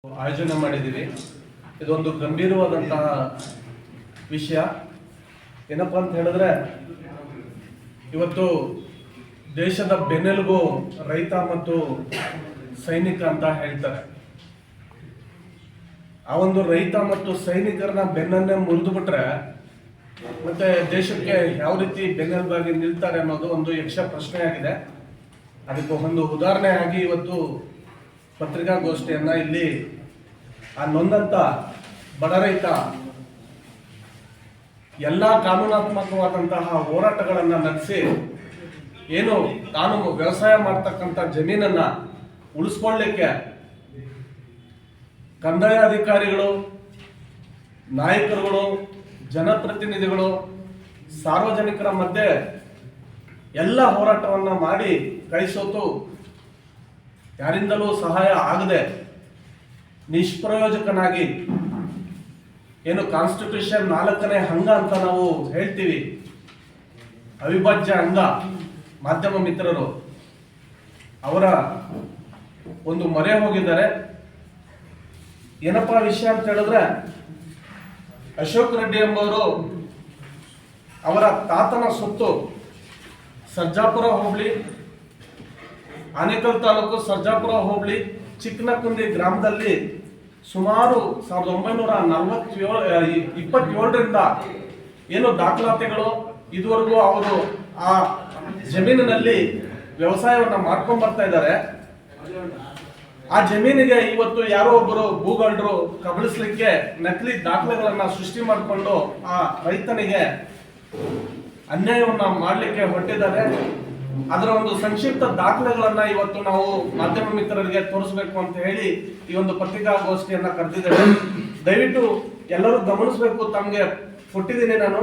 ಆಯೋಜನೆ ಮಾಡಿದ್ದೀವಿ. ಇದೊಂದು ಗಂಭೀರವಾದಂತಹ ವಿಷಯ. ಏನಪ್ಪ ಅಂತ ಹೇಳಿದ್ರೆ, ಇವತ್ತು ದೇಶದ ಬೆನ್ನೆಲುಬು ರೈತ ಮತ್ತು ಸೈನಿಕ ಅಂತ ಹೇಳ್ತಾರೆ. ಆ ಒಂದು ರೈತ ಮತ್ತು ಸೈನಿಕರನ್ನ ಬೆನ್ನನ್ನೇ ಮುರಿದು ಬಿಟ್ರೆ ಮತ್ತೆ ದೇಶಕ್ಕೆ ಯಾವ ರೀತಿ ಬೆನ್ನೆಲುಬಾಗಿ ನಿಲ್ತಾರೆ ಅನ್ನೋದು ಒಂದು ಯಕ್ಷ ಪ್ರಶ್ನೆಯಾಗಿದೆ. ಅದಕ್ಕೆ ಒಂದು ಉದಾಹರಣೆ ಆಗಿ ಇವತ್ತು ಪತ್ರಿಕಾಗೋಷ್ಠಿಯನ್ನ ಇಲ್ಲಿ ಆ ನೊಂದಂತ ಬಡ ರೈತ ಎಲ್ಲ ಕಾನೂನಾತ್ಮಕವಾದಂತಹ ಹೋರಾಟಗಳನ್ನು ನಡೆಸಿ ಏನು ತಾನು ವ್ಯವಸಾಯ ಮಾಡ್ತಕ್ಕಂಥ ಜಮೀನನ್ನ ಉಳಿಸ್ಕೊಳ್ಳಲಿಕ್ಕೆ ಕಂದಾಯ ಅಧಿಕಾರಿಗಳು, ನಾಯಕರುಗಳು, ಜನಪ್ರತಿನಿಧಿಗಳು, ಸಾರ್ವಜನಿಕರ ಮಧ್ಯೆ ಎಲ್ಲ ಹೋರಾಟವನ್ನ ಮಾಡಿ ಕೈ ಸೋತು ಯಾರಿಂದಲೂ ಸಹಾಯ ಆಗದೆ ನಿಷ್ಪ್ರಯೋಜಕನಾಗಿ ಏನು ಕಾನ್ಸ್ಟಿಟ್ಯೂಷನ್ 4ನೇ ಅಂಗ ಅಂತ ನಾವು ಹೇಳ್ತೀವಿ, ಅವಿಭಾಜ್ಯ ಅಂಗ, ಮಾಧ್ಯಮ ಮಿತ್ರರು ಅವರ ಒಂದು ಮೊರೆ ಹೋಗಿದ್ದಾರೆ. ಏನಪ್ಪಾ ವಿಷಯ ಅಂತ ಹೇಳಿದ್ರೆ, ಅಶೋಕ್ ರೆಡ್ಡಿ ಎಂಬುವರು ಅವರ ತಾತನ ಸೊತ್ತು ಸರ್ಜಾಪುರ ಹೋಬಳಿ, ಆನೇಕಲ್ ತಾಲೂಕು ಸರ್ಜಾಪುರ ಹೋಬಳಿ ಚಿಕ್ಕನಕುಂದಿ ಗ್ರಾಮದಲ್ಲಿ ಸುಮಾರು 1927ರಿಂದ ಏನು ದಾಖಲಾತಿಗಳು ಇದುವರೆಗೂ ಅವರು ಆ ಜಮೀನಿನಲ್ಲಿ ವ್ಯವಸಾಯವನ್ನ ಮಾಡ್ಕೊಂಡ್ ಬರ್ತಾ ಇದ್ದಾರೆ. ಆ ಜಮೀನಿಗೆ ಇವತ್ತು ಯಾರೋ ಒಬ್ಬರು ಭೂಗಳ್ಳರು ಕಬಳಿಸ್ಲಿಕ್ಕೆ ನಕಲಿ ದಾಖಲೆಗಳನ್ನ ಸೃಷ್ಟಿ ಮಾಡಿಕೊಂಡು ಆ ರೈತನಿಗೆ ಅನ್ಯಾಯವನ್ನ ಮಾಡಲಿಕ್ಕೆ ಹೊರಟಿದ್ದಾರೆ. ಅದರ ಒಂದು ಸಂಕ್ಷಿಪ್ತ ದಾಖಲೆಗಳನ್ನ ಇವತ್ತು ನಾವು ಮಾಧ್ಯಮ ಮಿತ್ರರಿಗೆ ತೋರಿಸಬೇಕು ಅಂತ ಹೇಳಿ ಈ ಒಂದು ಪತ್ರಿಕಾಗೋಷ್ಠಿಯನ್ನ ಕರೆದಿದ್ದೇವೆ. ದಯವಿಟ್ಟು ಎಲ್ಲರೂ ಗಮನಿಸಬೇಕು. ತಮಗೆ ಕೊಟ್ಟಿದ್ದೀನಿ ನಾನು.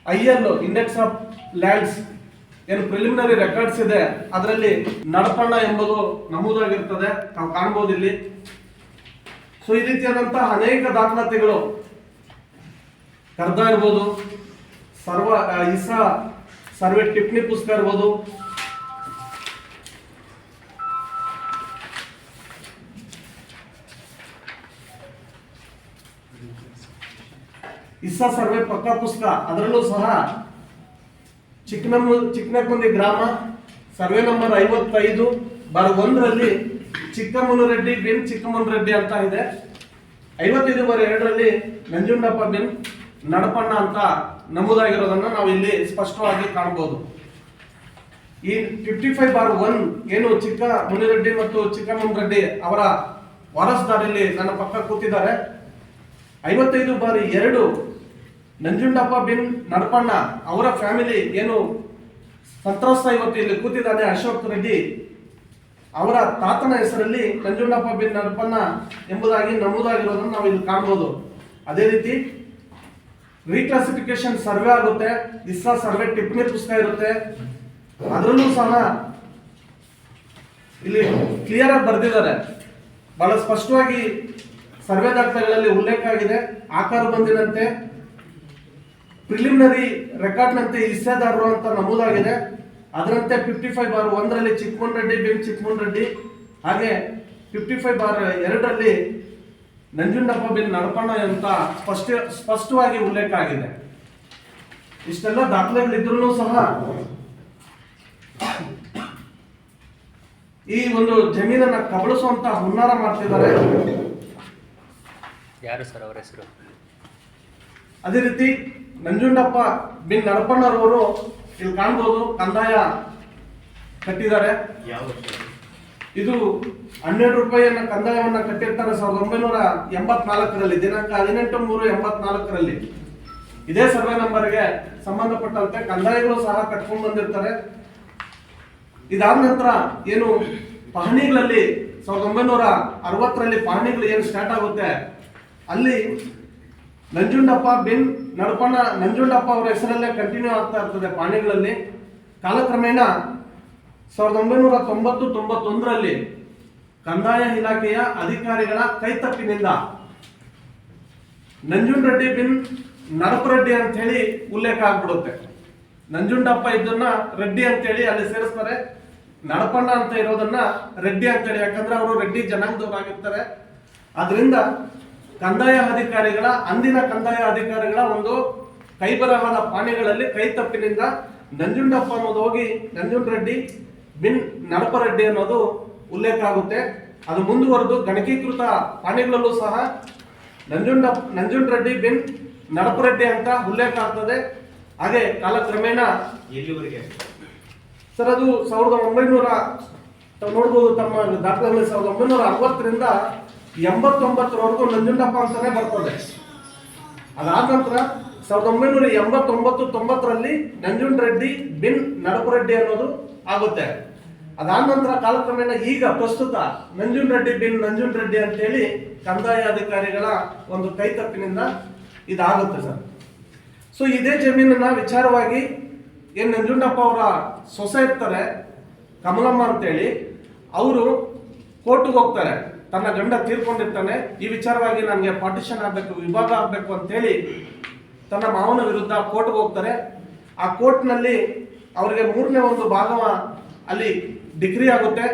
IL ಇಂಡೆಕ್ಸ್ ಆಫ್ ಲ್ಯಾಂಡ್ಸ್ ಏನು ಪ್ರಿಲಿಮಿನರಿ ರೆಕಾರ್ಡ್ಸ್ ಇದೆ, ಅದರಲ್ಲಿ ನಡಪಣ್ಣ ಎಂಬುದು ನಮೂದಾಗಿರ್ತದೆ, ನಾವು ಕಾಣಬಹುದು ಇಲ್ಲಿ. ಸೊ ಈ ರೀತಿಯಾದಂತಹ ಅನೇಕ ದಾಖಲಾತಿಗಳು ಕರ್ದ ಇರ್ಬೋದು, ಸರ್ವೆ ಟಿಪ್ಪಣಿ ಪುಸ್ತಕ ಇರ್ಬೋದು, ಇಸ್ಸಾ ಸರ್ವೆ ಪಕ್ಕಾ ಪುಸ್ತಕ, ಅದರಲ್ಲೂ ಸಹ ಚಿಕ್ಕನಕುಂದಿ ಗ್ರಾಮ ಸರ್ವೆ ನಂಬರ್ 55/1ರಲ್ಲಿ ಚಿಕ್ಕಮುನುರೆಡ್ಡಿ ಬಿನ್ ಚಿಕ್ಕಮುನುರೆಡ್ಡಿ ಅಂತ ಇದೆ. 55/2ರಲ್ಲಿ ನಂಜುಂಡಪ್ಪ ಬಿನ್ ನಡಪಣ್ಣ ಅಂತ ನಮೂದಾಗಿರೋದನ್ನ ನಾವು ಇಲ್ಲಿ ಸ್ಪಷ್ಟವಾಗಿ ಕಾಣಬಹುದು. ಈ 55/1 ಏನು ಚಿಕ್ಕ ಮುನಿರೆಡ್ಡಿ ಮತ್ತು ಚಿಕ್ಕಮುನಿರೆಡ್ಡಿ ಅವರ ವಾರಸುದಾರಲ್ಲಿ ನನ್ನ ಪಕ್ಕ ಕೂತಿದ್ದಾರೆ. 55/2 ನಂಜುಂಡಪ್ಪ ಬಿನ್ ನಡಪಣ್ಣ ಅವರ ಫ್ಯಾಮಿಲಿ ಏನು ಸಂತ್ರಸ್ತ ಇವತ್ತು ಇಲ್ಲಿ ಕೂತಿದ್ದಾನೆ ಅಶೋಕ್ ರೆಡ್ಡಿ, ಅವರ ತಾತನ ಹೆಸರಲ್ಲಿ ನಂಜುಂಡಪ್ಪ ಬಿನ್ ನಡಪಣ್ಣ ಎಂಬುದಾಗಿ ನಮೂದಾಗಿರೋದನ್ನು ನಾವು ಇಲ್ಲಿ ಕಾಣಬಹುದು. ಅದೇ ರೀತಿ ರೀಕ್ಲಾಸಿಫಿಕೇಶನ್ ಸರ್ವೆ ಆಗುತ್ತೆ, ಇಸ್ಸಾ ಸರ್ವೆ ಟಿಪ್ಪಣಿ ಪುಸ್ತಕ ಇರುತ್ತೆ, ಅದರಲ್ಲೂ ಸಹ ಇಲ್ಲಿ ಕ್ಲಿಯರ್ ಆಗಿ ಬರೆದಿದ್ದಾರೆ. ಬಹಳ ಸ್ಪಷ್ಟವಾಗಿ ಸರ್ವೆ ದಾಖಲೆಗಳಲ್ಲಿ ಉಲ್ಲೇಖ ಆಗಿದೆ. ಆಕಾರ ಬಂದಿನಂತೆ ಪ್ರಿಲಿಮಿನರಿ ರೆಕಾರ್ಡ್ನಂತೆ ಹಿಸ್ಸೆದಾರರು ಅಂತ ನಮೂದಾಗಿದೆ. ಅದರಂತೆ 55/1ರಲ್ಲಿ ಚಿಕ್ಕಮುನಿರೆಡ್ಡಿ ಬಿನ್ ಚಿಕ್ಕಮುನಿರೆಡ್ಡಿ, ಹಾಗೆ 55/2ರಲ್ಲಿ ನಂಜುಂಡಪ್ಪ ಬಿನ್ ನಡಪಣ್ಣ ಅಂತ ಸ್ಪಷ್ಟವಾಗಿ ಉಲ್ಲೇಖ ಆಗಿದೆ. ಇಷ್ಟೆಲ್ಲ ದಾಖಲೆಗಳಿದ್ರೂ ಸಹ ಈ ಒಂದು ಜಮೀನನ್ನ ಕಬಳಿಸುವಂತ ಹುನ್ನಾರ ಮಾಡ್ತಿದ್ದಾರೆ. ಯಾರು ಸರ್ ಅವರ ಹೆಸರು? ಅದೇ ರೀತಿ ನಂಜುಂಡಪ್ಪ ಬಿನ್ ನಡಪಣ್ಣರವರು ಇಲ್ಲಿ ಕಾಣ್ಬೋದು, ಕಂದಾಯ ಕಟ್ಟಿದ್ದಾರೆ. ಇದು 12 ರೂಪಾಯಿಯನ್ನ ಕಂದಾಯವನ್ನ ಕಟ್ಟಿರ್ತಾರೆ 1984ರಲ್ಲಿ, ದಿನಾಂಕ 18/3/84ರಲ್ಲಿ. ಇದೇ ಸರ್ವೆ ನಂಬರ್ಗೆ ಸಂಬಂಧಪಟ್ಟಂತೆ ಕಂದಾಯಗಳು ಸಹ ಕಟ್ಕೊಂಡು ಬಂದಿರ್ತಾರೆ. ಇದಾದ ನಂತರ ಏನು ಪಹಣಿಗಳಲ್ಲಿ 1960ರಲ್ಲಿ ಪಹಣಿಗಳು ಏನು ಸ್ಟಾರ್ಟ್ ಆಗುತ್ತೆ, ಅಲ್ಲಿ ನಂಜುಂಡಪ್ಪ ಬಿನ್ ನಡಪಣ್ಣ ನಂಜುಂಡಪ್ಪ ಅವರ ಹೆಸರಲ್ಲೇ ಕಂಟಿನ್ಯೂ ಆಗ್ತಾ ಇರ್ತದೆ ಪಹಣಿಗಳಲ್ಲಿ. ಕಾಲಕ್ರಮೇಣ 1990-91ರಲ್ಲಿ ಕಂದಾಯ ಇಲಾಖೆಯ ಅಧಿಕಾರಿಗಳ ಕೈತಪ್ಪಿನಿಂದ ನಂಜುಂಡರೆಡ್ಡಿ ಬಿನ್ ನಡಪರೆಡ್ಡಿ ಅಂತ ಹೇಳಿ ಉಲ್ಲೇಖ ಆಗ್ಬಿಡುತ್ತೆ. ನಂಜುಂಡಪ್ಪ ಇದನ್ನ ರೆಡ್ಡಿ ಅಂತ ಹೇಳಿ ಅಲ್ಲಿ ಸೇರಿಸ್ತಾರೆ. ನಡಪಣ್ಣ ಅಂತ ಇರೋದನ್ನ ರೆಡ್ಡಿ ಅಂತೇಳಿ, ಯಾಕಂದ್ರೆ ಅವರು ರೆಡ್ಡಿ ಜನಾಂಗದವರಾಗಿರ್ತಾರೆ. ಅದರಿಂದ ಕಂದಾಯ ಅಧಿಕಾರಿಗಳ ಅಂದಿನ ಕಂದಾಯ ಅಧಿಕಾರಿಗಳ ಒಂದು ಕೈಬರಹದ ಪಾಣಿಗಳಲ್ಲಿ ಕೈ ತಪ್ಪಿನಿಂದ ನಂಜುಂಡಪ್ಪ ಅನ್ನೋದು ಹೋಗಿ ನಂಜುಂಡರೆಡ್ಡಿ ಬಿನ್ ನಡಪರೆಡ್ಡಿ ಅನ್ನೋದು ಉಲ್ಲೇಖ ಆಗುತ್ತೆ. ಅದು ಮುಂದುವರೆದು ಗಣಕೀಕೃತ ಪಾಣಿಗಳಲ್ಲೂ ಸಹ ನಂಜುಂಡರೆಡ್ಡಿ ಬಿನ್ ನಡಪರೆಡ್ಡಿ ಅಂತ ಉಲ್ಲೇಖ ಆಗ್ತದೆ. ಹಾಗೆ ಕಾಲಕ್ರಮೇಣ ಎಲ್ಲಿವರೆಗೆ ಸರ್ ಅದು 1900 ನೋಡ್ಬೋದು ತಮ್ಮ ದಾಖಲೆಯಲ್ಲಿ 1960ರಿಂದ 89ರವರೆಗೂ ನಂಜುಂಡಪ್ಪ ಅಂತಾನೆ ಬರ್ತದೆ. ಅದಾದ ನಂತರ 1989-90ರಲ್ಲಿ ನಂಜುಂಡರೆಡ್ಡಿ ಬಿನ್ ನಡಪರೆಡ್ಡಿ ಅನ್ನೋದು ಆಗುತ್ತೆ. ಅದಾದ ನಂತರ ಕಾಲಕ್ರಮೇಣ ಈಗ ಪ್ರಸ್ತುತ ನಂಜುಂಡರೆಡ್ಡಿ ಬಿನ್ ನಂಜುಂಡರೆಡ್ಡಿ ಅಂತೇಳಿ ಕಂದಾಯ ಅಧಿಕಾರಿಗಳ ಒಂದು ಕೈ ತಪ್ಪಿನಿಂದ ಇದಾಗುತ್ತೆ ಸರ್. ಸೊ ಇದೇ ಜಮೀನನ್ನ ವಿಚಾರವಾಗಿ ಏನ್ ನಂಜುಂಡಪ್ಪ ಅವರ ಸೊಸೆ ಇರ್ತಾರೆ ಕಮಲಮ್ಮ ಅಂತೇಳಿ, ಅವರು ಕೋರ್ಟ್ಗೆ ಹೋಗ್ತಾರೆ. ತನ್ನ ಗಂಡ ತೀರ್ಕೊಂಡಿರ್ತಾನೆ, ಈ ವಿಚಾರವಾಗಿ ನನಗೆ ಪಾರ್ಟಿಷನ್ ಆಗಬೇಕು, ವಿಭಾಗ ಆಗಬೇಕು ಅಂತೇಳಿ ತನ್ನ ಮಾವನ ವಿರುದ್ಧ ಕೋರ್ಟ್ಗೆ ಹೋಗ್ತಾರೆ. ಆ ಕೋರ್ಟ್ನಲ್ಲಿ ಅವರಿಗೆ 3ನೇ ಒಂದು ಭಾಗವ ಅಲ್ಲಿ ಡಿಗ್ರಿ ಆಗುತ್ತೆ.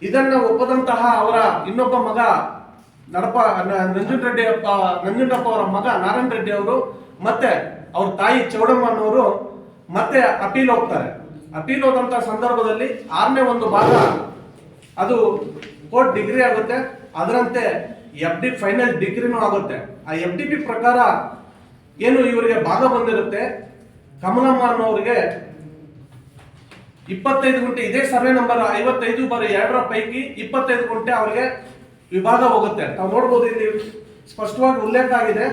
ಇದನ್ನ ಒಪ್ಪದಂತಹ ಅವರ ಇನ್ನೊಬ್ಬ ಮಗ ನಂಜುಂಡಪ್ಪ ಅವರ ಮಗ ನಾರಾಯಣ ರೆಡ್ಡಿ ಅವರು ಮತ್ತೆ ಅವ್ರ ತಾಯಿ ಚೌಡಮ್ಮ ಅನ್ನೋರು ಮತ್ತೆ ಅಪೀಲ್ ಹೋಗ್ತಾರೆ. ಅಪೀಲ್ ಹೋದಂತ ಸಂದರ್ಭದಲ್ಲಿ 6ನೇ ಒಂದು ಭಾಗ ಅದು ಕೋರ್ಟ್ ಡಿಗ್ರಿ ಆಗುತ್ತೆ. ಅದರಂತೆ FD ಫೈನಲ್ ಡಿಗ್ರಿನೂ ಆಗುತ್ತೆ. ಆ FDP ಪ್ರಕಾರ ಏನು ಇವರಿಗೆ ಭಾಗ ಬಂದಿರುತ್ತೆ, ಕಮಲಮ್ಮ ಅನ್ನೋರಿಗೆ 25 ಗುಂಟೆ, ಇದೇ ಸರ್ವೆ ನಂಬರ್ 55/2 ಪೈಕಿ 25 ಗುಂಟೆ ಅವರಿಗೆ ವಿಭಾಗ ಹೋಗುತ್ತೆ. ನಾವು ನೋಡ್ಬೋದು, ಇಲ್ಲಿ ಸ್ಪಷ್ಟವಾಗಿ ಉಲ್ಲೇಖ ಆಗಿದೆ.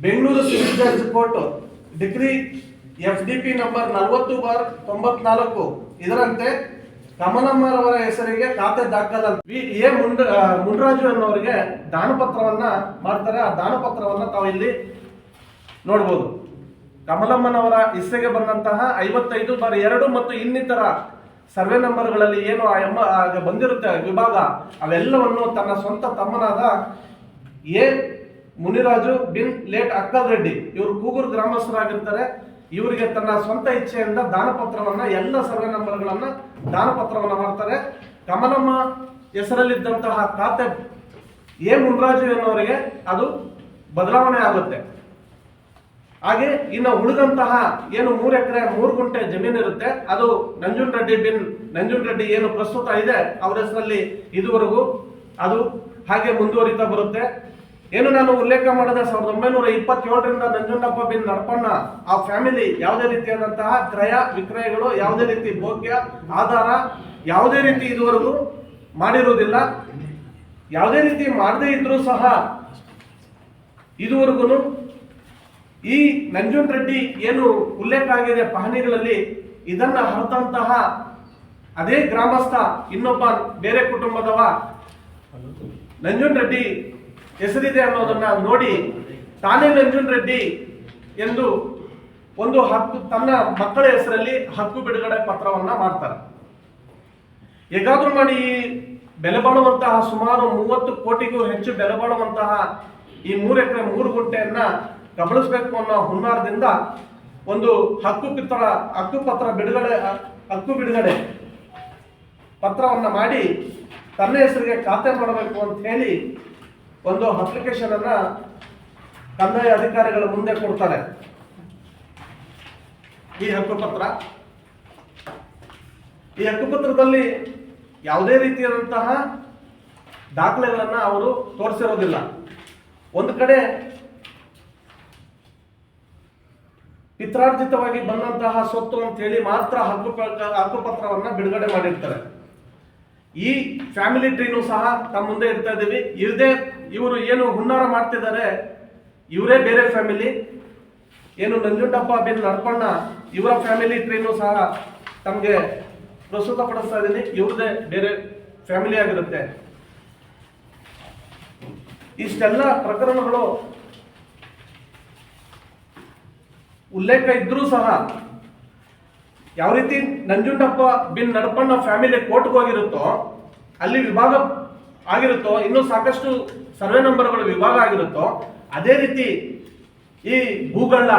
Bengaluru civil judge court degree FDP number 40/94 ಇದರಂತೆ ಕಮಲಮ್ಮರವರ ಹೆಸರಿಗೆ ಖಾತೆ ದಾಖಲಾದ ಮುನ್ರಾಜು ಅನ್ನೋರಿಗೆ ದಾನಪತ್ರವನ್ನ ಮಾಡ್ತಾರೆ. ಆ ದಾನಪತ್ರವನ್ನ ತಾವು ಇಲ್ಲಿ ನೋಡ್ಬೋದು. ಕಮಲಮ್ಮನವರ ಹೆಸರಿಗೆ ಬಂದಂತಹ 55/2 ಮತ್ತು ಇನ್ನಿತರ ಸರ್ವೆ ನಂಬರ್ಗಳಲ್ಲಿ ಏನು ಬಂದಿರುತ್ತೆ ವಿಭಾಗ, ಅವೆಲ್ಲವನ್ನು ತನ್ನ ಸ್ವಂತ ತಮ್ಮನಾದ ಮುನಿರಾಜು ಬಿನ್ ಲೇಟ್ ಅಕ್ಕಲ್ ರೆಡ್ಡಿ, ಇವರು ಕೂಗೂರು ಗ್ರಾಮಸ್ಥರಾಗಿರ್ತಾರೆ. ಇವರಿಗೆ ತನ್ನ ಸ್ವಂತ ಇಚ್ಛೆಯಿಂದ ದಾನಪತ್ರವನ್ನ ಎಲ್ಲ ಸರ್ವೆ ನಂಬರ್ಗಳನ್ನ ದಾನಪತ್ರವನ್ನ ಮಾಡ್ತಾರೆ. ಕಮಲಮ್ಮ ಹೆಸರಲ್ಲಿದ್ದಂತಹ ಖಾತೆ ಮುನ್ರಾಜು ಎನ್ನುವರಿಗೆ ಅದು ಬದಲಾವಣೆ ಆಗುತ್ತೆ. ಹಾಗೆ ಇನ್ನು ಉಳಿದಂತಹ ಏನು 3 ಎಕರೆ 3 ಗುಂಟೆ ಜಮೀನು ಇರುತ್ತೆ, ಅದು ನಂಜುಂಡರೆಡ್ಡಿ ಏನು ಪ್ರಸ್ತುತ ಇದೆ ಅವರ ಹೆಸರಲ್ಲಿ ಇದುವರೆಗೂ ಅದು ಹಾಗೆ ಮುಂದುವರಿತಾ ಬರುತ್ತೆ. ಏನು ನಾನು ಉಲ್ಲೇಖ ಮಾಡಿದೆ, 1927ರಿಂದ ನಂಜುಂಡಪ್ಪ ಬಿನ್ ನಡಪಣ್ಣ ಆ ಫ್ಯಾಮಿಲಿ ಯಾವುದೇ ರೀತಿಯಾದಂತಹ ಕ್ರಯ ವಿಕ್ರಯಗಳು, ಯಾವುದೇ ರೀತಿ ಭೋಗ್ಯ ಆಧಾರ ಯಾವುದೇ ರೀತಿ ಇದುವರೆಗೂ ಮಾಡಿರುವುದಿಲ್ಲ. ಯಾವುದೇ ರೀತಿ ಮಾಡದೇ ಇದ್ರೂ ಸಹ ಇದುವರೆಗೂ ಈ ನಂಜುಂಡರೆಡ್ಡಿ ಏನು ಉಲ್ಲೇಖ ಆಗಿದೆ ಪಹಣಿಗಳಲ್ಲಿ, ಇದನ್ನ ಹರಿದಂತಹ ಅದೇ ಗ್ರಾಮಸ್ಥ ಇನ್ನೊಬ್ಬ ಬೇರೆ ಕುಟುಂಬದವ ನಂಜುಂಡರೆಡ್ಡಿ ಹೆಸರಿದೆ ಅನ್ನೋದನ್ನ ನೋಡಿ ತಾನೇ ನಂಜುಂಡರೆಡ್ಡಿ ಎಂದು ಒಂದು ಹಕ್ಕು ತನ್ನ ಮಕ್ಕಳ ಹೆಸರಲ್ಲಿ ಹಕ್ಕು ಬಿಡುಗಡೆ ಪತ್ರವನ್ನ ಮಾಡ್ತಾರೆ. ಹೇಗಾದ್ರೂ ಮಾಡಿ ಈ ಬೆಲೆ ಬಾಳುವಂತಹ ಸುಮಾರು 30 ಕೋಟಿಗೂ ಹೆಚ್ಚು ಬೆಲೆ ಬಾಳುವಂತಹ ಈ 3 ಎಕರೆ 3 ಗುಂಟೆಯನ್ನ ಕಬಳಿಸಬೇಕು ಅನ್ನೋ ಹುನ್ನಾರದಿಂದ ಒಂದು ಹಕ್ಕು ಬಿಡುಗಡೆ ಪತ್ರವನ್ನ ಮಾಡಿ ತನ್ನ ಹೆಸರಿಗೆ ಖಾತೆ ಮಾಡಬೇಕು ಅಂತ ಹೇಳಿ ಒಂದು ಅಪ್ಲಿಕೇಶನ್ ಅನ್ನ ಕಂದಾಯ ಅಧಿಕಾರಿಗಳ ಮುಂದೆ ಕೊಡ್ತಾರೆ. ಈ ಹಕ್ಕುಪತ್ರದಲ್ಲಿ ಯಾವುದೇ ರೀತಿಯಾದಂತಹ ದಾಖಲೆಗಳನ್ನ ಅವರು ತೋರಿಸಿರೋದಿಲ್ಲ. ಒಂದು ಕಡೆ ಪಿತ್ರಾರ್ಜಿತವಾಗಿ ಬಂದಂತಹ ಸ್ವತ್ತು ಅಂತ ಹೇಳಿ ಮಾತ್ರ ಹಕ್ಕುಪತ್ರವನ್ನ ಬಿಡುಗಡೆ ಮಾಡಿರ್ತಾರೆ. ಈ ಫ್ಯಾಮಿಲಿ ಟ್ರೀನು ಸಹ ತಮ್ಮ ಮುಂದೆ ಇಡ್ತಾ ಇದ್ದೀವಿ. ಇವರು ಏನು ಹುನ್ನಾರ ಮಾಡ್ತಿದ್ದಾರೆ, ಇವರೇ ಬೇರೆ ಫ್ಯಾಮಿಲಿ. ಏನು ನಂಜುಂಡಪ್ಪ ಬಿನ್ ನಡಪಣ್ಣ ಇವರ ಫ್ಯಾಮಿಲಿ ಟ್ರೀನು ಸಹ ತಮಗೆ ಪ್ರಸ್ತುತಪಡಿಸ್ತಾ ಇದ್ದೀನಿ. ಇವ್ರದೇ ಬೇರೆ ಫ್ಯಾಮಿಲಿ ಆಗಿರುತ್ತೆ. ಇಷ್ಟೆಲ್ಲ ಪ್ರಕರಣಗಳು ಉಲ್ಲೇಖ ಇದ್ರೂ ಸಹ ಯಾವ ರೀತಿ ನಂಜುಂಡಪ್ಪ ಬಿನ್ ನಡಪಣ್ಣ ಫ್ಯಾಮಿಲಿ ಕೋರ್ಟ್ಗೆ ಹೋಗಿರುತ್ತೋ, ಅಲ್ಲಿ ವಿಭಾಗ ಆಗಿರುತ್ತೋ, ಇನ್ನೂ ಸಾಕಷ್ಟು ಸರ್ವೆ ನಂಬರ್ಗಳು ವಿಭಾಗ ಆಗಿರುತ್ತೋ, ಅದೇ ರೀತಿ ಈ ಭೂಗಳ್ಳ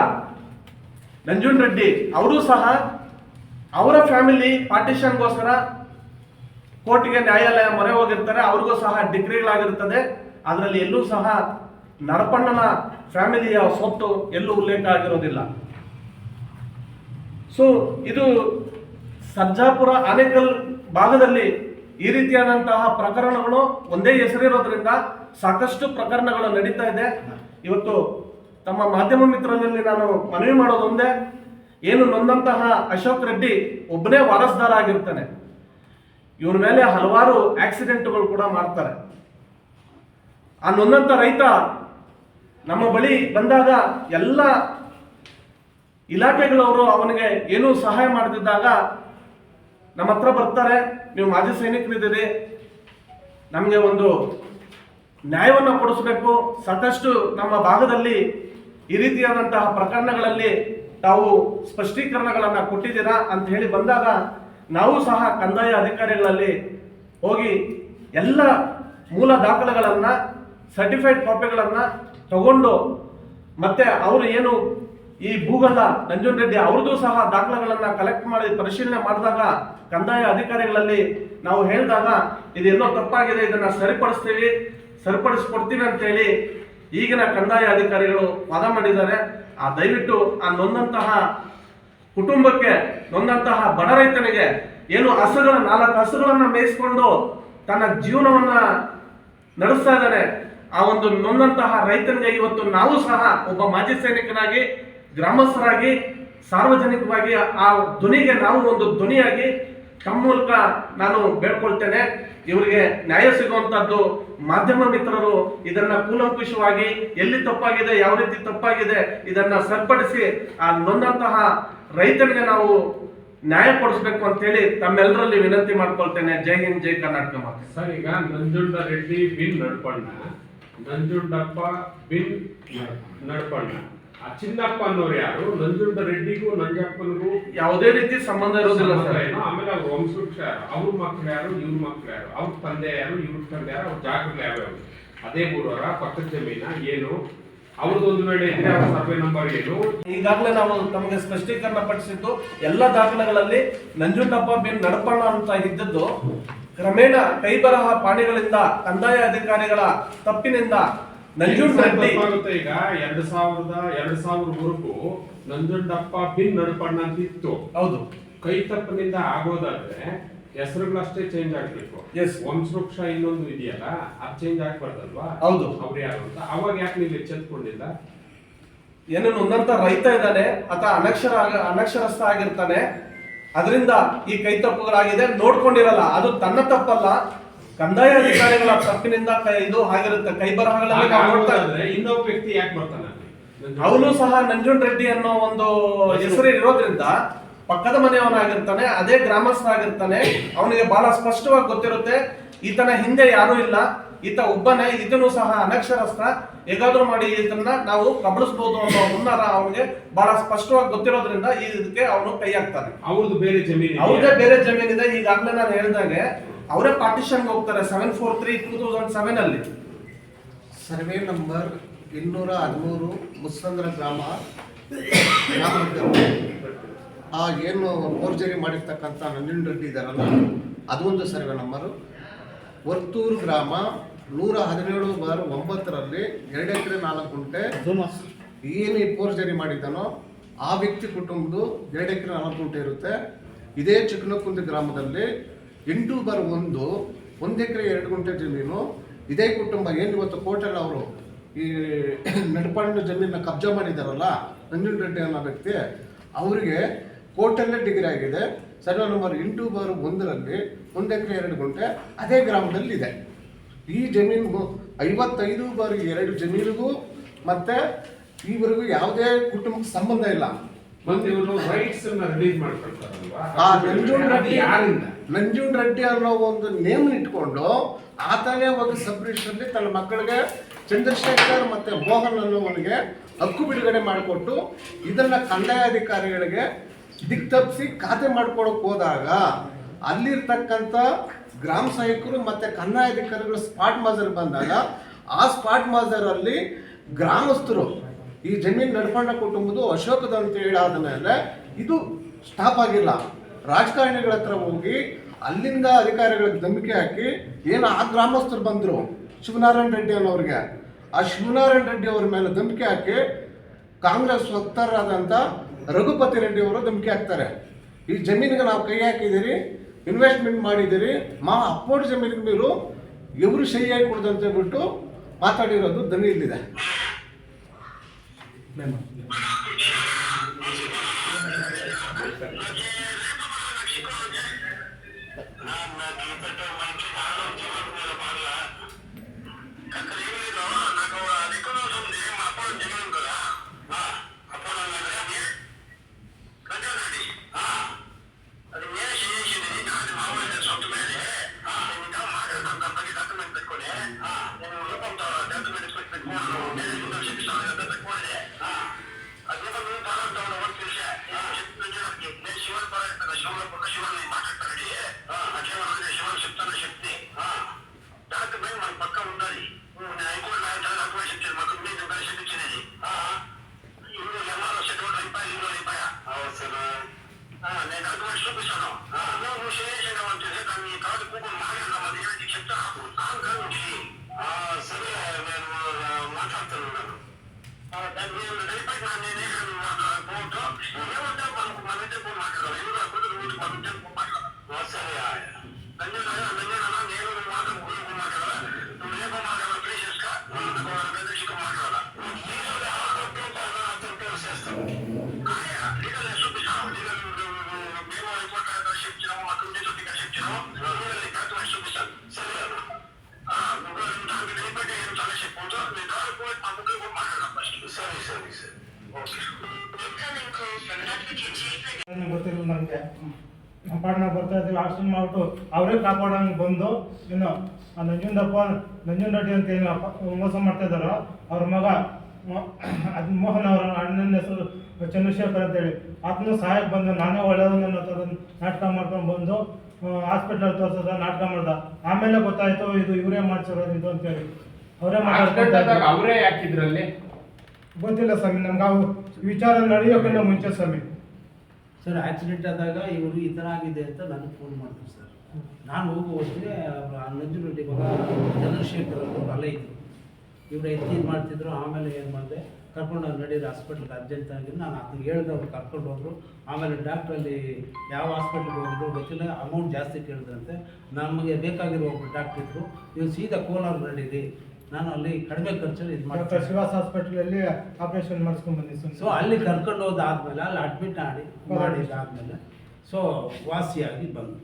ನಂಜುಂಡರೆಡ್ಡಿ ಅವರು ಸಹ ಅವರ ಫ್ಯಾಮಿಲಿ ಪಾರ್ಟಿಷನ್ಗೋಸ್ಕರ ಕೋರ್ಟ್ಗೆ ನ್ಯಾಯಾಲಯ ಮೊರೆ ಹೋಗಿರ್ತಾರೆ, ಅವ್ರಿಗೂ ಸಹ ಡಿಗ್ರಿಗಳಾಗಿರ್ತದೆ. ಅದರಲ್ಲಿ ಎಲ್ಲೂ ಸಹ ನರಪಣ್ಣನ ಫ್ಯಾಮಿಲಿಯ ಸ್ವತ್ತು ಎಲ್ಲೂ ಉಲ್ಲೇಖ ಆಗಿರೋದಿಲ್ಲ. ಸೊ ಇದು ಸರ್ಜಾಪುರ ಆನೇಕಲ್ ಭಾಗದಲ್ಲಿ ಈ ರೀತಿಯಾದಂತಹ ಪ್ರಕರಣಗಳು ಒಂದೇ ಹೆಸರಿರೋದ್ರಿಂದ ಸಾಕಷ್ಟು ಪ್ರಕರಣಗಳು ನಡೀತಾ ಇದೆ. ಇವತ್ತು ತಮ್ಮ ಮಾಧ್ಯಮ ಮಿತ್ರರಲ್ಲಿ ನಾನು ಮನವಿ ಮಾಡೋದು ಒಂದೇ, ಏನು ನೊಂದಂತಹ ಅಶೋಕ್ ರೆಡ್ಡಿ ಒಬ್ಬನೇ ವಾರಸ್ದಾರ ಆಗಿರ್ತಾನೆ, ಇವ್ರ ಮೇಲೆ ಹಲವಾರು ಆಕ್ಸಿಡೆಂಟ್ಗಳು ಕೂಡ ಮಾಡ್ತಾರೆ. ಆ ನೊಂದಂತ ರೈತ ನಮ್ಮ ಬಳಿ ಬಂದಾಗ ಎಲ್ಲ ಇಲಾಖೆಗಳವರು ಅವನಿಗೆ ಏನೂ ಸಹಾಯ ಮಾಡದಿದ್ದಾಗ ನಮ್ಮ ಹತ್ರ ಬರ್ತಾರೆ, ನೀವು ಮಾಜಿ ಸೈನಿಕರಿದ್ದೀರಿ, ನಮಗೆ ಒಂದು ನ್ಯಾಯವನ್ನು ಕೊಡಿಸಬೇಕು, ಸಾಕಷ್ಟು ನಮ್ಮ ಭಾಗದಲ್ಲಿ ಈ ರೀತಿಯಾದಂತಹ ಪ್ರಕರಣಗಳಲ್ಲಿ ತಾವು ಸ್ಪಷ್ಟೀಕರಣಗಳನ್ನು ಕೊಟ್ಟಿದ್ದೀರಾ ಅಂತ ಹೇಳಿ ಬಂದಾಗ ನಾವು ಸಹ ಕಂದಾಯ ಅಧಿಕಾರಿಗಳಲ್ಲಿ ಹೋಗಿ ಎಲ್ಲ ಮೂಲ ದಾಖಲೆಗಳನ್ನು, ಸರ್ಟಿಫೈಡ್ ಕಾಪಿಗಳನ್ನು ತಗೊಂಡು ಮತ್ತೆ ಅವರು ಏನು ಈ ಭೂಗತ ನಂಜುಂಡ ರೆಡ್ಡಿ ಅವ್ರದ್ದು ಸಹ ದಾಖಲೆಗಳನ್ನು ಕಲೆಕ್ಟ್ ಮಾಡಿ ಪರಿಶೀಲನೆ ಮಾಡಿದಾಗ ಕಂದಾಯ ಅಧಿಕಾರಿಗಳಲ್ಲಿ ನಾವು ಹೇಳಿದಾಗ ಇದೆಲ್ಲೋ ತಪ್ಪಾಗಿದೆ, ಇದನ್ನ ಸರಿಪಡಿಸ್ಕೊಡ್ತೀವಿ ಅಂತ ಹೇಳಿ ಈಗಿನ ಕಂದಾಯ ಅಧಿಕಾರಿಗಳು ವಾದ ಮಾಡಿದ್ದಾರೆ. ದಯವಿಟ್ಟು ಆ ನೊಂದಂತಹ ಕುಟುಂಬಕ್ಕೆ, ನೊಂದಂತಹ ಬಡ ರೈತನಿಗೆ ಏನು 4 ಹಸುಗಳನ್ನ ಮೇಯಿಸಿಕೊಂಡು ತನ್ನ ಜೀವನವನ್ನ ನಡೆಸ್ತಾ ಇದ್ದಾನೆ, ಆ ಒಂದು ನೊಂದಂತಹ ರೈತನಿಗೆ ಇವತ್ತು ನಾವು ಸಹ ಒಬ್ಬ ಮಾಜಿ ಸೈನಿಕನಾಗಿ, ಗ್ರಾಮಸ್ಥರಾಗಿ, ಸಾರ್ವಜನಿಕವಾಗಿ ಆ ಧ್ವನಿಗೆ ನಾವು ಒಂದು ಧ್ವನಿಯಾಗಿ ತಮ್ಮ ಮೂಲಕ ನಾನು ಬೇಡ್ಕೊಳ್ತೇನೆ. ಇವರಿಗೆ ನ್ಯಾಯ ಸಿಗುವಂತದ್ದು ಮಾಧ್ಯಮ ಮಿತ್ರರು ಇದನ್ನ ಕೂಲಂಕುಷವಾಗಿ ಎಲ್ಲಿ ತಪ್ಪಾಗಿದೆ, ಯಾವ ರೀತಿ ತಪ್ಪಾಗಿದೆ ಇದನ್ನ ಸರಿಪಡಿಸಿ ಆ ನೊಂದಂತಹ ರೈತನಿಗೆ ನಾವು ನ್ಯಾಯ ಕೊಡಿಸ್ಬೇಕು ಅಂತ ಹೇಳಿ ತಮ್ಮೆಲ್ಲರಲ್ಲಿ ವಿನಂತಿ ಮಾಡ್ಕೊಳ್ತೇನೆ. ಜೈ ಹಿಂದ್, ಜೈ ಕರ್ನಾಟಕ ಮಾತೆ. ಸರ್, ಈಗ ನಂಜುಂಡ ರೆಡ್ಡಿ ಬಿನ್ ನಡ್ಪಣ್ಣ, ನಂಜುಂಡಪ್ಪ ಬಿನ್ ನಡ್ಪಣ್ಣ, ಆ ಚಿನ್ನಪ್ಪ ಅನ್ನೋರು ಯಾರು? ನಂಜುಂಡ ರೆಡ್ಡಿಗೂ ನಂಜಪ್ಪನಿಗೂ ಯಾವುದೇ ರೀತಿ ಸಂಬಂಧ ಇರೋದಿಲ್ಲ ಸರ್. ಆಮೇಲೆ ಅವ್ರ ವಂಶವೃಕ್ಷ ಯಾರು? ಅವ್ರ ಮಕ್ಳು ಯಾರು? ಇವ್ರ ಮಕ್ಳು ಯಾರು? ಅವ್ರ ತಂದೆ ಯಾರು? ಇವ್ರ ತಂದೆ ಯಾರು? ಅವ್ರ ಜಾಗಗಳು ಯಾವ್ಯಾವ? ಅದೇ ಊರವರ ಪಕ್ಕದ ಜಮೀನ ಏನು? ಅವ್ರದ್ದೊಂದು ವೇಳೆ ಇದ್ರೆ ಅವ್ರ ಸರ್ವೆ ನಂಬರ್ ಏನು? ಈಗಾಗಲೇ ನಾವು ತಮಗೆ ಸ್ಪಷ್ಟೀಕರಣ ಪಡಿಸಿದ್ದು ಎಲ್ಲ ದಾಖಲೆಗಳಲ್ಲಿ ನಂಜುಂಡಪ್ಪ ಬಿನ್ ನಡಪಣ್ಣ ಅಂತ ಇದ್ದದ್ದು ಕ್ರಮೇಣ ಕೈಬರಹ ಪಾಣಿಗಳಿಂದ, ಕಂದಾಯ ಅಧಿಕಾರಿಗಳ ತಪ್ಪಿನಿಂದ ನಂಜುಂಡ ರೆಡ್ಡಿ ಈಗ 2000ವರೆಗೂ ನಂಜುಂಡಪ್ಪ ಬಿನ್ ನಡಪಣ್ಣ ಅಂತ ಇತ್ತು. ಹೌದು, ಕೈ ತಪ್ಪಿನಿಂದ ಆಗೋದಾದ್ರೆ ಹೆಸರುಗಳಷ್ಟೇ ಚೇಂಜ್ ಆಗ್ಬೇಕು. ವಂಶವೃಕ್ಷ ಇನ್ನೊಂದು ಇದೆಯಲ್ಲ, ಅದು ಚೇಂಜ್ ಆಗ್ಬಾರ್ದಲ್ವಾ? ಹೌದು. ಅವ್ರು ಯಾರು ಅಂತ ಅವಾಗ ಯಾಕೆ ನೀವು ಎಚ್ಚೆತ್ಕೊಂಡಿಲ್ಲ? ಏನು ನೊಂದಂತ ರೈತ ಇದ್ದಾನೆ, ಆತ ಅನಕ್ಷರಸ್ಥ ಆಗಿರ್ತಾನೆ, ಅದರಿಂದ ಈ ಕೈ ತಪ್ಪುಗಳಾಗಿದೆ, ನೋಡ್ಕೊಂಡಿರಲ್ಲ. ಅದು ತನ್ನ ತಪ್ಪಲ್ಲ, ಕಂದಾಯ ಅಧಿಕಾರಿಗಳ ತಪ್ಪಿನಿಂದ ಇದು ಆಗಿರುತ್ತೆ. ಕೈ ಬರಹಗಳಲ್ಲಿ ನಾವು ನೋಡ್ತಾ ಇದ್ರೆ ಇನ್ನೊಬ್ಬ ವ್ಯಕ್ತಿ ಯಾಕೆ ಬರ್ತಾನೆ? ಅವನು ಸಹ ನಂಜುಂಡ ರೆಡ್ಡಿ ಅನ್ನೋ ಒಂದು ಹೆಸರು ಇರೋದ್ರಿಂದ ಪಕ್ಕದ ಮನೆಯವನಾಗಿರ್ತಾನೆ, ಅದೇ ಗ್ರಾಮಸ್ಥ ಆಗಿರ್ತಾನೆ. ಅವನಿಗೆ ಬಹಳ ಸ್ಪಷ್ಟವಾಗಿ ಗೊತ್ತಿರುತ್ತೆ ಈತನ ಹಿಂದೆ ಯಾರೂ ಇಲ್ಲ, ಈತ ಒಬ್ಬನೇ, ಇದನ್ನು ಸಹ ಅನಕ್ಷರಸ್ಥ, ಹೇಗಾದ್ರೂ ಮಾಡಿ ಇದನ್ನ ನಾವು ಕಬಳಿಸಬಹುದು ಅನ್ನೋ ಹುನ್ನಾರ ಅವನಿಗೆ ಬಹಳ ಸ್ಪಷ್ಟವಾಗಿ ಗೊತ್ತಿರೋದ್ರಿಂದ ಇದಕ್ಕೆ ಅವನು ಕೈ ಹಾಕ್ತಾನೆ. ಅವ್ರದ್ದು ಬೇರೆ ಜಮೀನು, ಅವ್ರದೇ ಬೇರೆ ಜಮೀನಿದೆ. ಈಗಾಗಲೇ ನಾನು ಹೇಳಿದಾಗೆ ಅವರೇ ಪಾರ್ಟಿಷನ್ಗೆ ಹೋಗ್ತಾರೆ 743/2007 ಅಲ್ಲಿ. ಸರ್ವೆ ನಂಬರ್ 213 ಮುಸ್ಸಂದ್ರ ಗ್ರಾಮದಲ್ಲಿ ಏನು ಫೋರ್ಜರಿ ಮಾಡಿರ್ತಕ್ಕಂಥ ನಂಜುಂಡ ರೆಡ್ಡಿ ಇದ್ದಾರಲ್ಲ, ಅದೊಂದು ಸರ್ವೆ ನಂಬರು. ವರ್ತೂರು ಗ್ರಾಮ 117/9 2 ಎಕರೆ 4 ಗುಂಟೆ ಏನು ಈ ಫೋರ್ಜರಿ ಮಾಡಿದ್ದಾನೋ ಆ ವ್ಯಕ್ತಿ ಕುಟುಂಬದ್ದು 2 ಎಕರೆ 4 ಗುಂಟೆ ಇರುತ್ತೆ. ಇದೇ ಚಿಕ್ಕನಕುಂದಿ ಗ್ರಾಮದಲ್ಲಿ 8/1 1 ಎಕರೆ 2 ಗುಂಟೆ ಜಮೀನು. ಇದೇ ಕುಟುಂಬ ಏನು ಇವತ್ತು ಕೋರ್ಟಲ್ಲಿ ಅವರು ಈ ನಡಪಣ್ಣ ಜಮೀನ ಕಬ್ಜಾ ಮಾಡಿದಾರಲ್ಲ, ನಂಜುಂಡ ರೆಡ್ಡಿ ಅನ್ನೋ ವ್ಯಕ್ತಿ, ಅವರಿಗೆ ಕೋರ್ಟಲ್ಲೇ ಡಿಗ್ರಿ ಆಗಿದೆ. ಸರ್ವೆ ನಂಬರ್ 8/1 1 ಎಕರೆ 2 ಗುಂಟೆ ಅದೇ ಗ್ರಾಮದಲ್ಲಿ ಇದೆ. ಈ ಜಮೀನು 55/2 ಜಮೀನಿಗೂ ಮತ್ತೆ ಈವರೆಗೂ ಯಾವುದೇ ಕುಟುಂಬಕ್ಕೆ ಸಂಬಂಧ ಇಲ್ಲ. ನಂಜುಂಡ ರೆಡ್ಡಿ ಅನ್ನೋ ಒಂದು ನೇಮ್ ಇಟ್ಕೊಂಡು ಆತನೇ ಒಂದು ಸಬ್ ರಿಜಿಸ್ಟ್ರಲ್ಲಿ ತನ್ನ ಮಕ್ಕಳಿಗೆ ಚಂದ್ರಶೇಖರ್ ಮತ್ತೆ ಮೋಹನ್ ಅನ್ನೋವನಿಗೆ ಹಕ್ಕು ಬಿಡುಗಡೆ ಮಾಡಿಕೊಟ್ಟು ಇದನ್ನ ಕಂದಾಯ ಅಧಿಕಾರಿಗಳಿಗೆ ದಿಕ್ತಪ್ಪಿಸಿ ಖಾತೆ ಮಾಡ್ಕೊಳಕ್ ಹೋದಾಗ ಅಲ್ಲಿರ್ತಕ್ಕಂಥ ಗ್ರಾಮ ಸಹಾಯಕರು ಮತ್ತೆ ಕಂದಾಯ ಅಧಿಕಾರಿಗಳು ಸ್ಪಾಟ್ ಮಾಜರ್ ಬಂದಾಗ ಆ ಸ್ಪಾಟ್ ಮಾಜರ್ ಅಲ್ಲಿ ಗ್ರಾಮಸ್ಥರು ಈ ಜಮೀನು ನಡ್ಕೊಂಡ ಕುಟುಂಬದ್ದು ಅಶೋಕದ ಅಂತ ಹೇಳಿ ಆದ ಮೇಲೆ ಇದು ಸ್ಟಾಪ್ ಆಗಿಲ್ಲ. ರಾಜಕಾರಣಿಗಳ ಹತ್ರ ಹೋಗಿ ಅಲ್ಲಿಂದ ಅಧಿಕಾರಿಗಳಿಗೆ ಧಮಕಿ ಹಾಕಿ ಏನು ಆ ಗ್ರಾಮಸ್ಥರು ಬಂದರು ಶಿವನಾರಾಯಣ ರೆಡ್ಡಿ ಅನ್ನೋರಿಗೆ, ಆ ಶಿವನಾರಾಯಣ ರೆಡ್ಡಿ ಅವ್ರ ಮೇಲೆ ಧಮಕಿ ಹಾಕಿ ಕಾಂಗ್ರೆಸ್ ವಕ್ತಾರರಾದಂಥ ರಘುಪತಿ ರೆಡ್ಡಿ ಅವರು ಧಮಕಿ ಹಾಕ್ತಾರೆ. ಈ ಜಮೀನಿಗೆ ನಾವು ಕೈ ಹಾಕಿದ್ದೀರಿ, ಇನ್ವೆಸ್ಟ್ಮೆಂಟ್ ಮಾಡಿದ್ದೀರಿ, ಅಪ್ಪೋಡ್ ಜಮೀನಿಗೆ మీరు ಎವರು ಸಹಿ ಹಾಕಿ ಕೊಡ್ದಂತ ಹೇಳ್ಬಿಟ್ಟು ಮಾತಾಡಿರೋದು ದನಿ ಇಲ್ಲಿದೆ. ಗೊತ್ತಿಲ್ಲ ನಮಗೆ. ಪಾಡ್ನ ಬರ್ತಾ ಇದ್ದೀವಿ ಆಕ್ಷನ್ ಮಾಡ್ಬಿಟ್ಟು ಅವರೇ ಕಾಪಾಡಂಗೆ ಬಂದು ಇನ್ನು ಆ ನಂಜುಂಡರೆಡ್ಡಿ ಅಂತ ಏನು ಮೋಸ ಮಾಡ್ತಾ ಇದ್ದಾರೋ ಅವ್ರ ಮಗ ಅದು ಮೋಹನ್ ಅವರ ಅಣ್ಣನ ಹೆಸರು ಚಂದ್ರಶೇಖರ್ ಅಂತೇಳಿ ಆತನು ಸಹಾಯಕ್ಕೆ ಬಂದು ನಾನೇ ಒಳ್ಳೆಯವನು ಅನ್ನೋ ಥರ ನಾಟಕ ಮಾಡ್ಕೊಂಡು ಬಂದು ಹಾಸ್ಪಿಟಲ್ ತೋರಿಸಿದ ನಾಟಕ ಮಾಡ್ದ. ಆಮೇಲೆ ಗೊತ್ತಾಯ್ತು ಇದು ಇವರೇ ಮಾಡ್ಸಿರೋದು ಇದು ಅಂತೇಳಿ. ಅವರೇ ಯಾಕಿದ್ರಲ್ಲಿ ಗೊತ್ತಿಲ್ಲ ಸ್ವಾಮಿ ನಮ್ಗೆ ಅವು ವಿಚಾರ ನಡೆಯೋಕ್ಕಿಂತ ಮುಂಚೆ ಸ್ವಾಮಿ. ಸರ್ ಆಕ್ಸಿಡೆಂಟ್ ಆದಾಗ ಇವರು ಈ ಥರ ಆಗಿದೆ ಅಂತ ನನಗೆ ಫೋನ್ ಮಾಡಿದ್ರು ಸರ್. ನಾನು ಹೋಗೋ ಹೊತ್ತಿಗೆ ನಂಜುಂಡರೆಡ್ಡಿ ಮಗ ಚಂದ್ರಶೇಖರ್ ಅವರು ಅಲ್ಲೇ ಇದ್ದರು. ಇವರು ಎತ್ತಿ ಮಾಡ್ತಿದ್ರು. ಆಮೇಲೆ ಏನು ಮಾಡಿದೆ, ಕರ್ಕೊಂಡು ನಡೀರಿ ಹಾಸ್ಪಿಟ್ಲಿಗೆ ಅರ್ಜೆಂಟ್ ಆಗಿ ನಾನು ಅದನ್ನ ಹೇಳಿದ್ರೆ ಅವ್ರು ಕರ್ಕೊಂಡು ಹೋದರು. ಆಮೇಲೆ ಡಾಕ್ಟ್ರಲ್ಲಿ ಯಾವ ಹಾಸ್ಪಿಟ್ಲಿಗೆ ಹೋಗಿದ್ರು ಗೊತ್ತಿಲ್ಲ, ಅಮೌಂಟ್ ಜಾಸ್ತಿ ಕೇಳಿದ್ರಂತೆ. ನಮಗೆ ಬೇಕಾಗಿರೋ ಒಬ್ಬರು ಡಾಕ್ಟ್ರ್ ಇದ್ದರು, ನೀವು ಸೀದಾ ಕೋಲಾರ ನಡೀರಿ, ನಾನು ಅಲ್ಲಿ ಕಡಿಮೆ ಖರ್ಚಲ್ಲಿ ಇದು ಮಾಡ್ತೀನಿ. ಶಿವಾಸ್ ಹಾಸ್ಪಿಟಲಲ್ಲಿ ಆಪರೇಷನ್ ಮಾಡಿಸ್ಕೊಂಡು ಬಂದಿದ್ದೀನಿ. ಸೊ ಅಲ್ಲಿ ಕರ್ಕೊಂಡು ಹೋದಾದ್ಮೇಲೆ ಅಲ್ಲಿ ಅಡ್ಮಿಟ್ ಮಾಡಿದಾದ್ಮೇಲೆ ಸೊ ವಾಸಿಯಾಗಿ ಬಂದು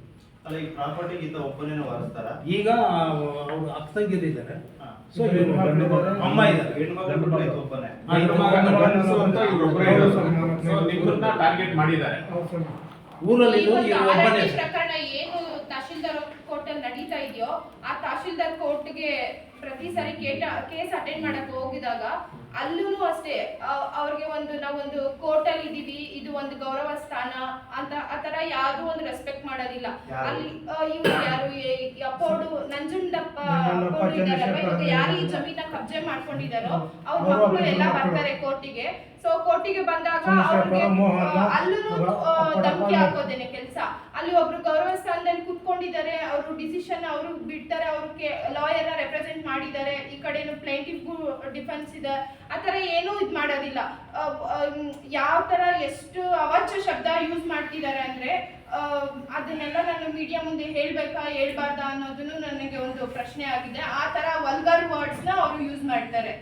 ಅಲ್ಲ ಈ ಪ್ರಾಪರ್ಟಿಗೆ ಇಂತ ಒಬ್ಬನೇ ವಾರಿಸ್ತಾರ. ಈಗ ಅವರು ಅಕ್ಕಂಗಿರಿದ್ದಾರೆ. ಸೊ ಅಮ್ಮ ಇದ್ದಾರೆ, ಒಬ್ಬನೇ ಟಾರ್ಗೆಟ್ ಮಾಡಿದ್ದಾರೆ. ಊರಲ್ಲಿ ಪ್ರಕರಣ ಏನು ತಹಶೀಲ್ದಾರ್ ಕೋರ್ಟಲ್ಲಿ ನಡೀತಾ ಇದೆಯೋ ಆ ತಹಶೀಲ್ದಾರ್ ಕೋರ್ಟ್ಗೆ ಪ್ರತಿ ಸಾರಿ ಕೇಸ್ ಅಟೆಂಡ್ ಮಾಡಕ್ ಹೋಗಿದಾಗ ಅಲ್ಲೂ ಅಷ್ಟೇ ಅವ್ರಿಗೆ ನಾವೊಂದು ಕೋರ್ಟ್ ಅಲ್ಲಿ ಇದೀವಿ, ಇದು ಒಂದು ಗೌರವ ಸ್ಥಾನ ಅಂತ ಆತರ ಯಾವ್ದು ಒಂದು ರೆಸ್ಪೆಕ್ಟ್ ಮಾಡೋದಿಲ್ಲ. ಅಲ್ಲಿ ಇವ್ರು ಯಾರು ಅಪ್ಪೋಡು ನಂಜುಂಡಪ್ಪ ಯಾರು ಈ ಜಮೀನ ಕಬ್ಜೆ ಮಾಡ್ಕೊಂಡಿದಾರೋ ಅವ್ರ ಮಕ್ಕಳು ಎಲ್ಲ ಬರ್ತಾರೆ ಕೋರ್ಟಿಗೆ. ಸೊ ಕೋರ್ಟಿಗೆ ಬಂದಾಗ ಅವ್ರಿಗೆ ಅಲ್ಲೂ ಧಮಕಿ ಹಾಕೋದೇನೆ ಕೆಲಸ. ಅಲ್ಲಿ ಒಬ್ರು ಗೌರವ ಸ್ಥಾನದಲ್ಲಿ ಕುತ್ಕೊಂಡಿದ್ದಾರೆ, ಅವರು ಡಿಸಿಷನ್ ಅವರು ಬಿಡ್ತಾರೆ, ಅವ್ರಿಗೆ ಲಾಯರ್ನ ರೆಪ್ರೆಸೆಂಟ್ ಮಾಡಿದ್ದಾರೆ, ಈ ಕಡೆನು ಪ್ಲೇಂಟಿಫ್ಗೂ ಡಿಫೆನ್ಸ್ ಇದೆ. ಆ ಥರ ಏನೂ ಇದು ಮಾಡೋದಿಲ್ಲ. ಯಾವ ಥರ ಎಷ್ಟು ಅವಾಚ್ಯ ಶಬ್ದ ಯೂಸ್ ಮಾಡ್ತಿದ್ದಾರೆ ಅಂದರೆ ಅದನ್ನೆಲ್ಲ ನಾನು ಮೀಡಿಯಾ ಮುಂದೆ ಹೇಳ್ಬೇಕಾ ಹೇಳ್ಬಾರ್ದಾ ಅನ್ನೋದನ್ನು ನನಗೆ ಒಂದು ಪ್ರಶ್ನೆ ಆಗಿದೆ. ಆ ಥರ ವಲ್ಗರ್ ವರ್ಡ್ಸ್ನ ಅವರು ಯೂಸ್ ಮಾಡ್ತಾರೆ.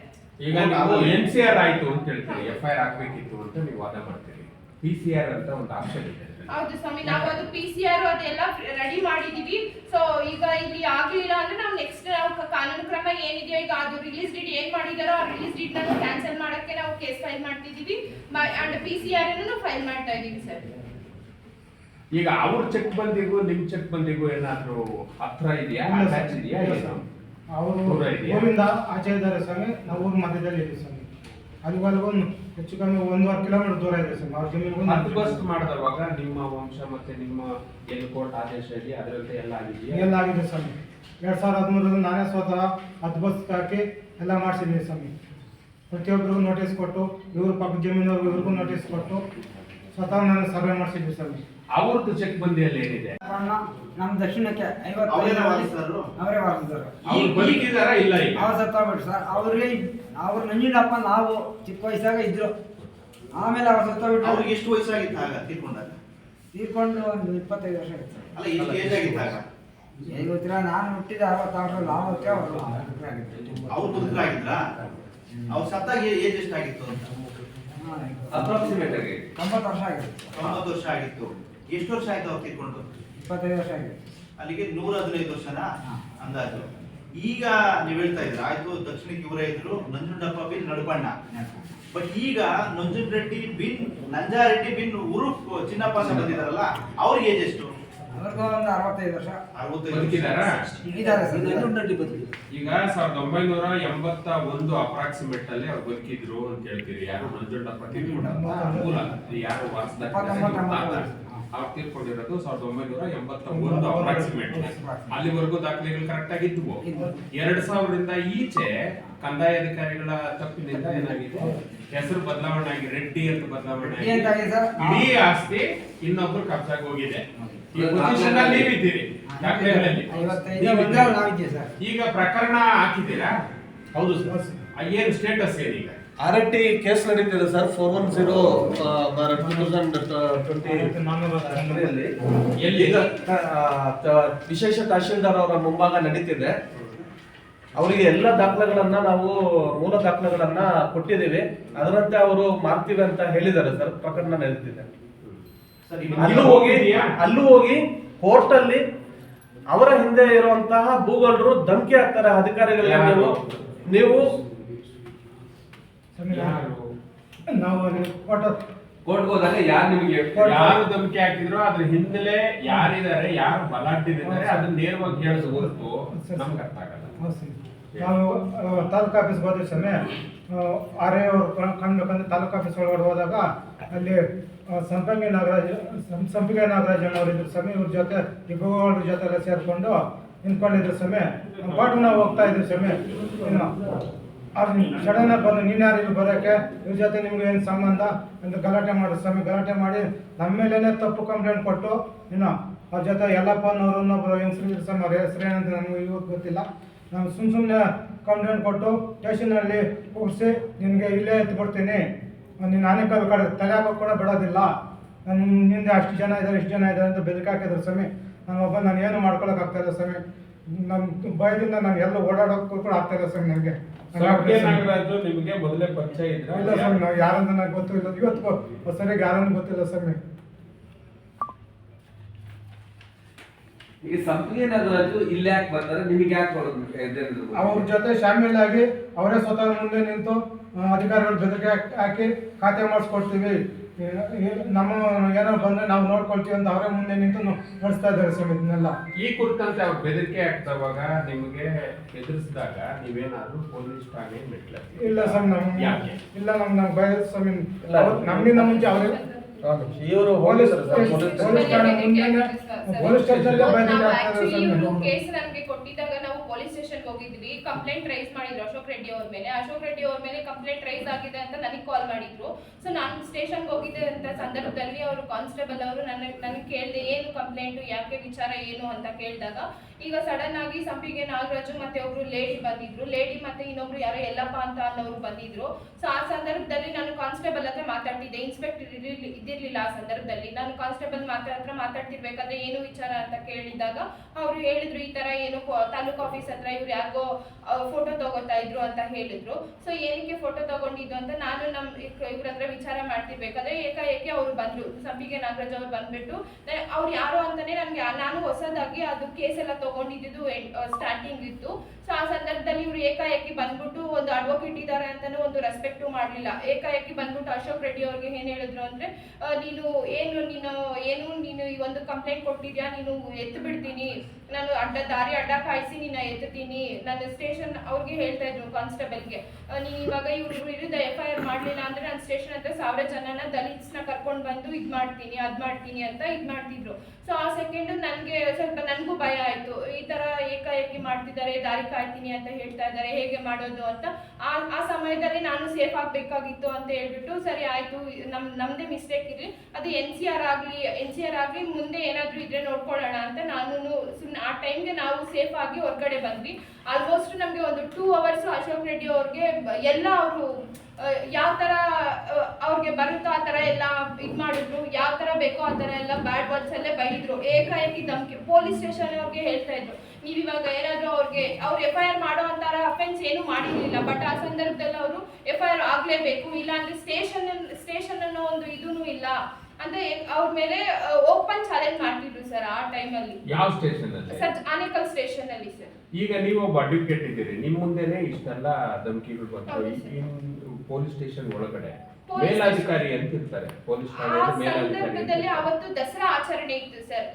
ಈಗ ನೀವು NCR ಆಯ್ತು ಅಂತ ಹೇಳ್ತೀರಿ, FIR ಆಗ್ಬೇಕಿತ್ತು ಅಂತ ನೀವು ವಾದ ಮಾಡ್ತೀರಿ. PCR ಅಂತ ಒಂದು ಆಪ್ಷನ್ ಇದೆ. ಹೌದು ಸ್ವಾಮಿ, ನಾವು ಅದು PCR ಅದೆಲ್ಲ ರೆಡಿ ಮಾಡಿದೀವಿ. ಸೊ ಈಗ ಇಲ್ಲಿ ಆಗ್ಲಿಲ್ಲ ಅಂದ್ರೆ ನಾವು ನೆಕ್ಸ್ಟ್ ಕಾನೂನು ಕ್ರಮ ಏನಿದೆಯೋ, ಈಗ ಅದು ರಿಲೀಸ್ ಡೇಟ್ ಏನ್ ಮಾಡಿದಾರೋ ಆ ರಿಲೀಸ್ ಡೇಟ್ ನ ಕ್ಯಾನ್ಸಲ್ ಮಾಡಕ್ಕೆ ನಾವು ಕೇಸ್ ಫೈಲ್ ಮಾಡ್ತಿದೀವಿ ಅಂಡ್ PCR ಅನ್ನು ಫೈಲ್ ಮಾಡ್ತಾ ಇದೀವಿ ಸರ್. ಈಗ ಅವ್ರ ಚೆಕ್ ಬಂದಿಗೂ ನಿಮ್ ಚೆಕ್ ಬಂದಿಗೂ ಏನಾದ್ರು ಹತ್ರ ಇದೆಯಾ, ಅಟ್ಯಾಚ್ ಇದೆಯಾ? ಅವರು ಊರಿಂದ ಆಚೆ ಇದ್ದಾರೆ ಸ್ವಾಮಿ, ನಾವು ಊರ ಮಧ್ಯದಲ್ಲಿ ಇದ್ದೀವಿ ಸ್ವಾಮಿ. ಅಲ್ಲಿವರೆಗೂ ಹೆಚ್ಚು ಕಮ್ಮಿ 1.5 ಕಿಲೋಮೀಟರ್ ದೂರ ಇದೆ ಸ್ವಾಮಿ ಅವ್ರ ಜಮೀನಿಗೂ. ಹದ್ಬಸ್ತ್ ಮಾಡಿದವಾಗ ನಿಮ್ಮ ವಂಶ ಮತ್ತೆ ನಿಮ್ಮ ಏನು ಕೋರ್ಟ್ ಆದೇಶ ಇದೆಯಾ ಅದರಂತೆ ಎಲ್ಲ ಆಗಿದೆಯಾ? ಎಲ್ಲ ಆಗಿದೆ ಸ್ವಾಮಿ. 2013 ನಾನೇ ಸ್ವತಃ ಹದ್ಬಸ್ತ್ ಹಾಕಿ ಎಲ್ಲ ಮಾಡಿಸಿದ್ದೀನಿ ಸ್ವಾಮಿ. ಪ್ರತಿಯೊಬ್ಬರಿಗೂ ನೋಟಿಸ್ ಕೊಟ್ಟು, ಇವ್ರ ಪಕ್ಕ ಜಮೀನವ್ರಿಗೂ ಇವ್ರಿಗೂ ನೋಟಿಸ್ ಕೊಟ್ಟು ಸ್ವತಃ ನಾನು ಸರ್ವೆ ಮಾಡಿಸಿದ್ವಿ ಸ್ವಾಮಿ. ಅವ್ರದ್ದು ಚೆಕ್ ಬಂದಿಯಲ್ಲಿ ಏನಿದೆ? ನಮ್ಮ ದಕ್ಷಿಣಕ್ಕೆ ಅವರೇನ ವಾದಿಸ್ತಾರು? ಅವರೇ ವಾದಿಸಿದ್ರು. ಅವ್ರು ಬದುಕಿದಾರ ಇಲ್ಲ ಈಗ? ಅವ್ರು ಸತ್ತೋಗ್ಬಿಟ್ರು ಸರ್. ಅವ್ರ ನಂಜುಂಡಪ್ಪ ನಾವು ಚಿಕ್ಕ ವಯಸ್ಸಾಗ ಇದ್ರು. ಆಮೇಲೆ ಅವ್ರು ಸತ್ತೋಗ್ಬಿಟ್ರು. ಅವ್ರಿಗೆ ಎಷ್ಟು ವಯಸ್ಸಾಗಿತ್ತು ಆಗ ತೀರ್ಕೊಂಡಾಗ? ತೀರ್ಕೊಂಡು ಒಂದು 25 ವರ್ಷ ಆಯ್ತು ಸರ್. ಅಲ್ಲ ಎಷ್ಟು ಏಜ್ ಆಗಿತ್ತು ಆಗ? ಹೇಗೆ ಗೊತ್ತಿಲ್ಲ, ನಾನು ಹುಟ್ಟಿದ 66ರಲ್ಲಿ ಆವತ್ತೇ ಅವರು ಆಗಿತ್ತು. ಅವ್ರು ಬದುಕರಾಗಿದ್ರಾ? ಅವ್ರು ಸತ್ತಾಗ ಏಜ್ ಎಷ್ಟಾಗಿತ್ತು ಅಂತ? ಅಪ್ರಾಕ್ಸಿಮೇಟ್ ಆಗಿ 90 ವರ್ಷ ಆಗಿತ್ತು. 90 ವರ್ಷ ಆಗಿತ್ತು. ಎಷ್ಟು ವರ್ಷ ಆಯ್ತು ಅವ್ರು ತೀರ್ಕೊಂಡು? 25 ವರ್ಷ ಆಗಿತ್ತು. ಅಲ್ಲಿಗೆ 115 ವರ್ಷನ ಅಂದಾಜು. ಈಗ ನೀವ್ ಹೇಳ್ತಾ ಇದ್ರ ಆಯ್ತು ದಕ್ಷಿಣಕ್ಕೆ ಇವರೇ ಇದ್ರು, ನಂಜುಂಡಪ್ಪ ಬಿನ್ ನಡುಬಣ್ಣ. ಬಟ್ ಈಗ ನಂಜುಂಡರೆಡ್ಡಿ ಬಿನ್ ನಂಜಾರೆಡ್ಡಿ ಬಿನ್ ಉರುಫ್ ಚಿನ್ನಪ್ಪ ಅಂತ ಬಂದಿದಾರಲ್ಲ, ಅವ್ರಿಗೆ ಏಜ್ ಎಷ್ಟು? ಅವ್ರಿಗೂ ಒಂದು 65 ವರ್ಷ 65 ಬದುಕಿದಾರ? ಇದ್ದಾರೆ ಸರ್. ನಂಜುಂಡರೆಡ್ಡಿ ಬದುಕಿದ್ರು. ಈಗ 1981 ಅಪ್ರಾಕ್ಸಿಮೇಟ್ ಅಲ್ಲಿ ಅವ್ರು ಬದುಕಿದ್ರು ಅಂತ ಹೇಳ್ತೀರಿ. ಯಾರು ನಂಜುಂಡಪ್ಪ ತೀರ್ಕೊಂಡ ಮೂಲ ಯಾರು ಅವ್ರು ತೀರ್ಕೊಂಡಿರೋದು 1981 ಅಪ್ರಾಕ್ಸಿಮೇಟ್. ಅಲ್ಲಿವರೆಗೂ ದಾಖಲೆಗಳು ಕರೆಕ್ಟ್ ಆಗಿದ್ವು. 2000ರಿಂದ ಈಚೆ ಕಂದಾಯ ಅಧಿಕಾರಿಗಳ ತಪ್ಪಿನಿಂದ ಏನಾಗಿದೆ, ಹೆಸರು ಬದಲಾವಣೆ ಆಗಿ ರೆಡ್ಡಿ ಅಂತ ಬದಲಾವಣೆ ಆಗಿ ಇಡೀ ಆಸ್ತಿ ಇನ್ನೊಬ್ರು ಕಬ್ಜಾಗ್ ಹೋಗಿದೆ. ಈ ಪೊಸಿಷನ್ ಅಲ್ಲಿ ನೀವಿದ್ದೀರಿ ದಾಖಲೆಗಳಲ್ಲಿ. 55 ನಾವಿದ್ದೀವಿ ಸರ್. ಈಗ ಪ್ರಕರಣ ಹಾಕಿದ್ದೀರಾ? ಹೌದು ಸರ್. ಏನು ಸ್ಟೇಟಸ್ ಏನೀಗ? RIT ಕೇಸ್ ನಡೀತಿದೆ ಸರ್ 410/2023 ಅಲ್ಲಿ. ಎಲ್ಲಿ? ಈಗ ವಿಶೇಷ ತಹಶೀಲ್ದಾರ್ ಅವರ ಮುಂಭಾಗ ನಡೀತಿದೆ. ಅವರಿಗೆ ಎಲ್ಲ ದಾಖಲೆಗಳನ್ನ ನಾವು ಮೂಲ ದಾಖಲೆಗಳನ್ನ ಕೊಟ್ಟಿದ್ದೀವಿ. ಅದರಂತೆ ಅವರು ಮಾಡ್ತೀವಿ ಅಂತ ಹೇಳಿದ್ದಾರೆ ಸರ್. ಪ್ರಕರಣ ನಡೀತಿದೆ. ಅಲ್ಲೂ ಹೋಗಿ ಕೋರ್ಟ್ ಅಲ್ಲಿ ಅವರ ಹಿಂದೆ ಇರುವಂತಹ ಭೂಗಳ್ರು ಧಮಕಿ ಹಾಕ್ತಾರೆ ಅಧಿಕಾರಿಗಳಿಗೆ. ನೀವು ನಾವು ಕೋರ್ಟ್ ಹೋದಾಗ ಯಾರು ನಿಮಗೆ ಯಾರು ಧಮಕಿ ಹಾಕಿದ್ರು ಅದ್ರ ಹಿನ್ನೆಲೆ ಯಾರಿದ್ದಾರೆ, ಯಾರು ಬಲಾಢ್ಯರಿದ್ದಾರೆ ಅದನ್ನ ನೇರವಾಗಿ ಹೇಳೋದು ಹೊರತು ನಮ್ಗೆ ಅರ್ಥ ಆಗಲ್ಲ. ನಾವು ತಾಲೂಕು ಆಫೀಸ್ ಹೋದ ಸಮಯ ಆರ್ ಎ ಅವರು ಕಾಣ್ಬೇಕಂದ್ರೆ ತಾಲೂಕು ಆಫೀಸ್ ಒಳಗಡೆ ಹೋದಾಗ ಅಲ್ಲಿ ಸಂಪಿಗೆ ನಾಗರಾಜ್ ಅವರು ಇದ್ರ ಸಮಯ ಇವ್ರ ಜೊತೆ ಇಬ್ಬರ ಜೊತೆ ಎಲ್ಲ ಸೇರ್ಕೊಂಡು ನಿಂತ್ಕೊಂಡಿದ್ರ ಸಮಯ ಪಾಟು ನಾವು ಹೋಗ್ತಾ ಇದ್ವಿ ಸಮಯ ಏನು ಸಡನ್ ಆಗಿ ಬಂದು ನೀನು ಯಾರು ಬರೋಕ್ಕೆ ಇವ್ರ ಜೊತೆ ನಿಮ್ಗೆ ಏನು ಸಂಬಂಧ ಅಂತ ಗಲಾಟೆ ಮಾಡೋ ಸಮಯ ಗಲಾಟೆ ಮಾಡಿ ನಮ್ಮ ಮೇಲೇನೆ ತಪ್ಪು ಕಂಪ್ಲೇಂಟ್ ಕೊಟ್ಟು ಏನು ಅವ್ರ ಜೊತೆ ಯಲ್ಲಪ್ಪನವರು ಇನ್ನೊಬ್ಬರು ಹೆಂಗಸರು ಸಮಯ ಅವ್ರ ಹೆಸರು ಏನಂತ ನನಗೆ ಇವತ್ತು ಗೊತ್ತಿಲ್ಲ. ನಾನು ಸುಮ್ಮನೆ ಕಂಪ್ಲೇಂಟ್ ಕೊಟ್ಟು ಸ್ಟೇಷನಲ್ಲಿ ಕೂರಿಸಿ ನಿನಗೆ ಇಲ್ಲೇ ಎತ್ಬಿಡ್ತೀನಿ, ನೀನು ಆನೆಕಲ್ ಕಡೆ ತಲೆ ಹಾಕೋಕೆ ಕೂಡ ಬಿಡೋದಿಲ್ಲ, ನನ್ನ ಹಿಂದೆ ಅಷ್ಟು ಜನ ಇದ್ದಾರೆ ಇಷ್ಟು ಜನ ಇದ್ದಾರೆ ಅಂತ ಬೆದರಿಕೆ ಹಾಕಿದ್ರು ಸಮಯ. ನಾನು ಏನು ಮಾಡ್ಕೊಳಕ್ಕಾಗ್ತಾ ಇಲ್ಲ ಸಮಯ. ನಮ್ಮ ಭಯದಿಂದ ನಾನು ಎಲ್ಲ ಓಡಾಡೋಕ್ಕೂ ಕೂಡ ಆಗ್ತಾ ಇಲ್ಲ ಸರ್. ನನಗೆ ನಾಗರಾಜು ನಿಮಗೆ ಮೊದಲೇ ಪರಿಚಯ ಇದ್ರ? ಇಲ್ಲ ಸರ್, ನಾವು ಯಾರಂತ ನನಗೆ ಗೊತ್ತಿಲ್ಲ. ಇವತ್ತು ಸರಿಯಾಗಿ ಯಾರನ್ನು ಗೊತ್ತಿಲ್ಲ ಸರ್. ಈಗ ಸಂಪಿಗೆ ನಾಗರಾಜು ಇಲ್ಲಿ ಯಾಕೆ ಬರ್ತಾರೆ, ನಿಮಗೆ ಯಾಕೆ ಅವ್ರ ಜೊತೆ ಶಾಮೀಲ್ ಆಗಿ ಅವರೇ ಸ್ವತಃ ಮುಂದೆ ನಿಂತು ಅಧಿಕಾರಿಗಳು ಬೆದರಿಕೆ ಹಾಕಿ ಖಾತೆ ಮಾಡಿಸ್ಕೊಡ್ತೀವಿ, ನಮ್ಮ ಏನೋ ಬಂದ್ರೆ ನಾವು ನೋಡ್ಕೊಳ್ತೀವಿ ಅಂತ ಅವರೇ ಮುಂದೆ ನಿಂತು ನಡೆಸ್ತಾ ಇದ್ದಾರೆ ಸಮಿತಿನೆಲ್ಲ. ಈ ಕುರಿತಂತೆ ಅವ್ರು ಬೆದರಿಕೆ ಆಗ್ತವಾಗ ನಿಮಗೆ ಎದುರಿಸಿದಾಗ ನೀವೇನಾದ್ರೂ ಪೊಲೀಸ್ ಠಾಣೆ ಮೆಟ್ಲ? ಇಲ್ಲ ಸರ್, ಯಾಕೆ? ಇಲ್ಲ ನಮ್ಗೆ ಭಯ ಸಮೀನ್ ನಮ್ಮಿಂದ ಮುಂಚೆ ಅವರೇ ಇವರು ಪೊಲೀಸ್ ಕೇಸ್ ನಮಗೆ ಕೊಟ್ಟಿದ್ದಾಗ ನಾವು ಪೊಲೀಸ್ ಸ್ಟೇಷನ್ ಹೋಗಿದ್ವಿ. ಕಂಪ್ಲೇಂಟ್ ರೈಸ್ ಮಾಡಿದ್ರು ಅಶೋಕ್ ರೆಡ್ಡಿ ಅವ್ರ ಮೇಲೆ. ಅಶೋಕ್ ರೆಡ್ಡಿ ಅವ್ರ ಮೇಲೆ ಕಂಪ್ಲೇಂಟ್ ರೈಸ್ ಆಗಿದೆ ಅಂತ ನನಗೆ ಕಾಲ್ ಮಾಡಿದ್ರು. ಸೊ ನಾನು ಸ್ಟೇಷನ್ಗೆ ಹೋಗಿದ್ದೆ ಅಂತ ಸಂದರ್ಭದಲ್ಲಿ ಅವರು ಕಾನ್ಸ್ಟೇಬಲ್ ಅವರು ನನಗೆ ಕೇಳಿದೆ ಏನು ಕಂಪ್ಲೇಂಟು, ಯಾಕೆ ವಿಚಾರ ಏನು ಅಂತ ಕೇಳಿದಾಗ ಈಗ ಸಡನ್ ಆಗಿ ಸಂಪಿಗೆ ನಾಗರಾಜು ಮತ್ತೆ ಒಬ್ರು ಲೇಡಿ ಬಂದಿದ್ರು, ಲೇಡಿ ಮತ್ತೆ ಇನ್ನೊಬ್ರು ಯಾರೋ ಯಲ್ಲಪ್ಪ ಅಂತ ಅನ್ನೋರು ಬಂದಿದ್ರು. ಸೊ ಆ ಸಂದರ್ಭದಲ್ಲಿ ನಾನು ಕಾನ್ಸ್ಟೇಬಲ್ ಹತ್ರ ಮಾತಾಡ್ತಿದ್ದೆ, ಇನ್ಸ್ಪೆಕ್ಟರ್ ಇದಿರ್ಲಿಲ್ಲ ಆ ಸಂದರ್ಭದಲ್ಲಿ. ನಾನು ಕಾನ್ಸ್ಟೇಬಲ್ ಹತ್ರ ಮಾತಾಡ್ತಿರ್ಬೇಕಾದ್ರೆ ಏನು ವಿಚಾರ ಅಂತ ಕೇಳಿದಾಗ ಅವ್ರು ಹೇಳಿದ್ರು ಈ ತರ ಏನು ತಾಲೂಕು ಆಫೀಸ್ ಹತ್ರ ಇವ್ರು ಯಾರಿಗೋ ಫೋಟೋ ತಗೋತಾ ಇದ್ರು ಅಂತ ಹೇಳಿದ್ರು. ಸೊ ಏನಕ್ಕೆ ಫೋಟೋ ತಗೊಂಡಿದ್ದು ಅಂತ ನಾನು ಇವ್ರ ಹತ್ರ ವಿಚಾರ ಮಾಡ್ತಿರ್ಬೇಕಾದ್ರೆ ಏಕಾಏಕಿ ಅವ್ರು ಬಂದ್ರು, ಸಂಪಿಗೆ ನಾಗರಾಜ್ ಅವ್ರು ಬಂದ್ಬಿಟ್ಟು ಅವ್ರು ಯಾರು ಅಂತಾನೆ ನನ್ಗೆ, ನಾನು ಹೊಸದಾಗಿ ಅದು ಕೇಸ್ ಎಲ್ಲ ತಗೊಂಡಿದ್ದು ಸ್ಟಾರ್ಟಿಂಗ್ ಇತ್ತು. ಸೊ ಆ ಸಂದರ್ಭದಲ್ಲಿ ಇವ್ರು ಏಕಾಏಕಿ ಬಂದ್ಬಿಟ್ಟು ಒಂದು ಅಡ್ವೊಕೇಟ್ ಇದ್ದಾರೆ ಅಂತಾನು ಒಂದು ರೆಸ್ಪೆಕ್ಟು ಮಾಡಲಿಲ್ಲ. ಏಕಾಏಕಿ ಬಂದ್ಬಿಟ್ಟು ಅಶೋಕ್ ರೆಡ್ಡಿ ಅವ್ರಿಗೆ ಏನ್ ಹೇಳಿದ್ರು ಅಂದ್ರೆ ನೀನು ಈ ಒಂದು ಕಂಪ್ಲೇಂಟ್ ಕೊಟ್ಟಿದ್ಯಾ, ನೀನು ಎತ್ತು ಬಿಡ್ತೀನಿ, ನಾನು ದಾರಿ ಅಡ್ಡ ಕಾಯಿಸಿ ನಿನ್ನ ಎತ್ತುತ್ತೀನಿ. ನಾನು ಸ್ಟೇಷನ್ ಅವ್ರಿಗೆ ಹೇಳ್ತಾ ಇದ್ರು ಕಾನ್ಸ್ಟೇಬಲ್ಗೆ, ನೀನು ಇವಾಗ ಇವ್ರ ವಿರುದ್ಧ FIR ಮಾಡಲಿಲ್ಲ ಅಂದ್ರೆ ನಾನು ಸ್ಟೇಷನ್ ಹತ್ರ 1000 ಜನನ ದಲಿತ್ಸ್ನ ಕರ್ಕೊಂಡು ಬಂದು ಇದ್ ಮಾಡ್ತೀನಿ ಅದ್ ಮಾಡ್ತೀನಿ ಅಂತ ಇದ್ ಮಾಡ್ತಿದ್ರು. ಸೊ ಆ ಸೆಕೆಂಡು ನನಗೆ ಸ್ವಲ್ಪ ನನಗೂ ಭಯ ಆಯಿತು. ಈ ಥರ ಏಕಾಏಕಿ ಮಾಡ್ತಿದ್ದಾರೆ, ದಾರಿ ಕಾಯ್ತೀನಿ ಅಂತ ಹೇಳ್ತಾ ಇದ್ದಾರೆ, ಹೇಗೆ ಮಾಡೋದು ಅಂತ. ಆ ಸಮಯದಲ್ಲಿ ನಾನು ಸೇಫ್ ಆಗಬೇಕಾಗಿತ್ತು ಅಂತ ಹೇಳ್ಬಿಟ್ಟು, ಸರಿ ಆಯಿತು ನಮ್ಮದೇ ಮಿಸ್ಟೇಕ್ ಇರಲಿ, ಅದು ಎನ್ ಸಿ ಆರ್ ಆಗಲಿ ಮುಂದೆ ಏನಾದರೂ ಇದ್ರೆ ನೋಡ್ಕೊಳ್ಳೋಣ ಅಂತ ನಾನು ಸುಮ್ಮನೆ ಆ ಟೈಮ್ಗೆ ನಾವು ಸೇಫ್ ಆಗಿ ಹೊರಗಡೆ ಬಂದ್ವಿ. ಆಲ್ಮೋಸ್ಟ್ ನಮಗೆ ಒಂದು 2 hours ಅಶೋಕ್ ರೆಡ್ಡಿ ಅವ್ರಿಗೆ ಎಲ್ಲ ಅವರು ಯಾವ ಥರ ಅವ್ರಿಗೆ ಬರುತ್ತೋ ಆ ಥರ ಎಲ್ಲ ಇದು ಮಾಡಿದ್ರು, ಯಾವ ಥರ ಬೇಕೋ ಆ ಥರ ಎಲ್ಲ ಬ್ಯಾಡ್ ವರ್ಡ್ಸಲ್ಲೇ ಬೈದ್ರು. ಏಕಾಏಕಿ ಧಮಕಿ ಪೊಲೀಸ್ ಸ್ಟೇಷನ್ ಅವ್ರಿಗೆ ಹೇಳ್ತಾ ಇದ್ರು, ನೀವು ಇವಾಗ ಏನಾದರೂ ಅವ್ರು FIR ಮಾಡೋ ಅಂತಾರ ಅಫೆನ್ಸ್ ಏನು ಮಾಡಿರಲಿಲ್ಲ, ಬಟ್ ಆ ಸಂದರ್ಭದಲ್ಲಿ ಅವರು FIR ಆಗಲೇಬೇಕು, ಇಲ್ಲಾಂದ್ರೆ ಸ್ಟೇಷನ್ ಅನ್ನೋ ಒಂದು ಇದೂ ಇಲ್ಲ ಅಂತ ಅವ್ರ ಮೇಲೆ ಓಪನ್ ಚಾಲೆಂಜ್ ಮಾಡ್ತಿದ್ರು ಸರ್ ಆ ಟೈಮಲ್ಲಿ. ಯಾವ ಸ್ಟೇಷನ್ ಅಲ್ಲಿ? ಸರ್ ಆನೇಕಲ್ ಸ್ಟೇಷನ್ ಅಲ್ಲಿ ಸರ್. ಈಗ ನೀವು ಒಬ್ಬ ಅಡ್ವೊಕೇಟ್ ಇದ್ದೀರಿ, ನಿಮ್ ಮುಂದೆನೆ ಇಷ್ಟೆಲ್ಲ ಧಮಕಿಗಳು ಬಂತು. ಪೊಲೀಸ್ ಸ್ಟೇಷನ್ ಒಳಗಡೆ ಮೇಲಾಧಿಕಾರಿ ಅಂತ ಇರ್ತಾರೆ, ಪೊಲೀಸ್ ಠಾಣೆಯಲ್ಲಿ ಮೇಲಾಧಿಕಾರಿ. ಸಂದರ್ಭದಲ್ಲಿ ಅವತ್ತು ದಸರಾ ಆಚರಣೆ ಇತ್ತು ಸರ್,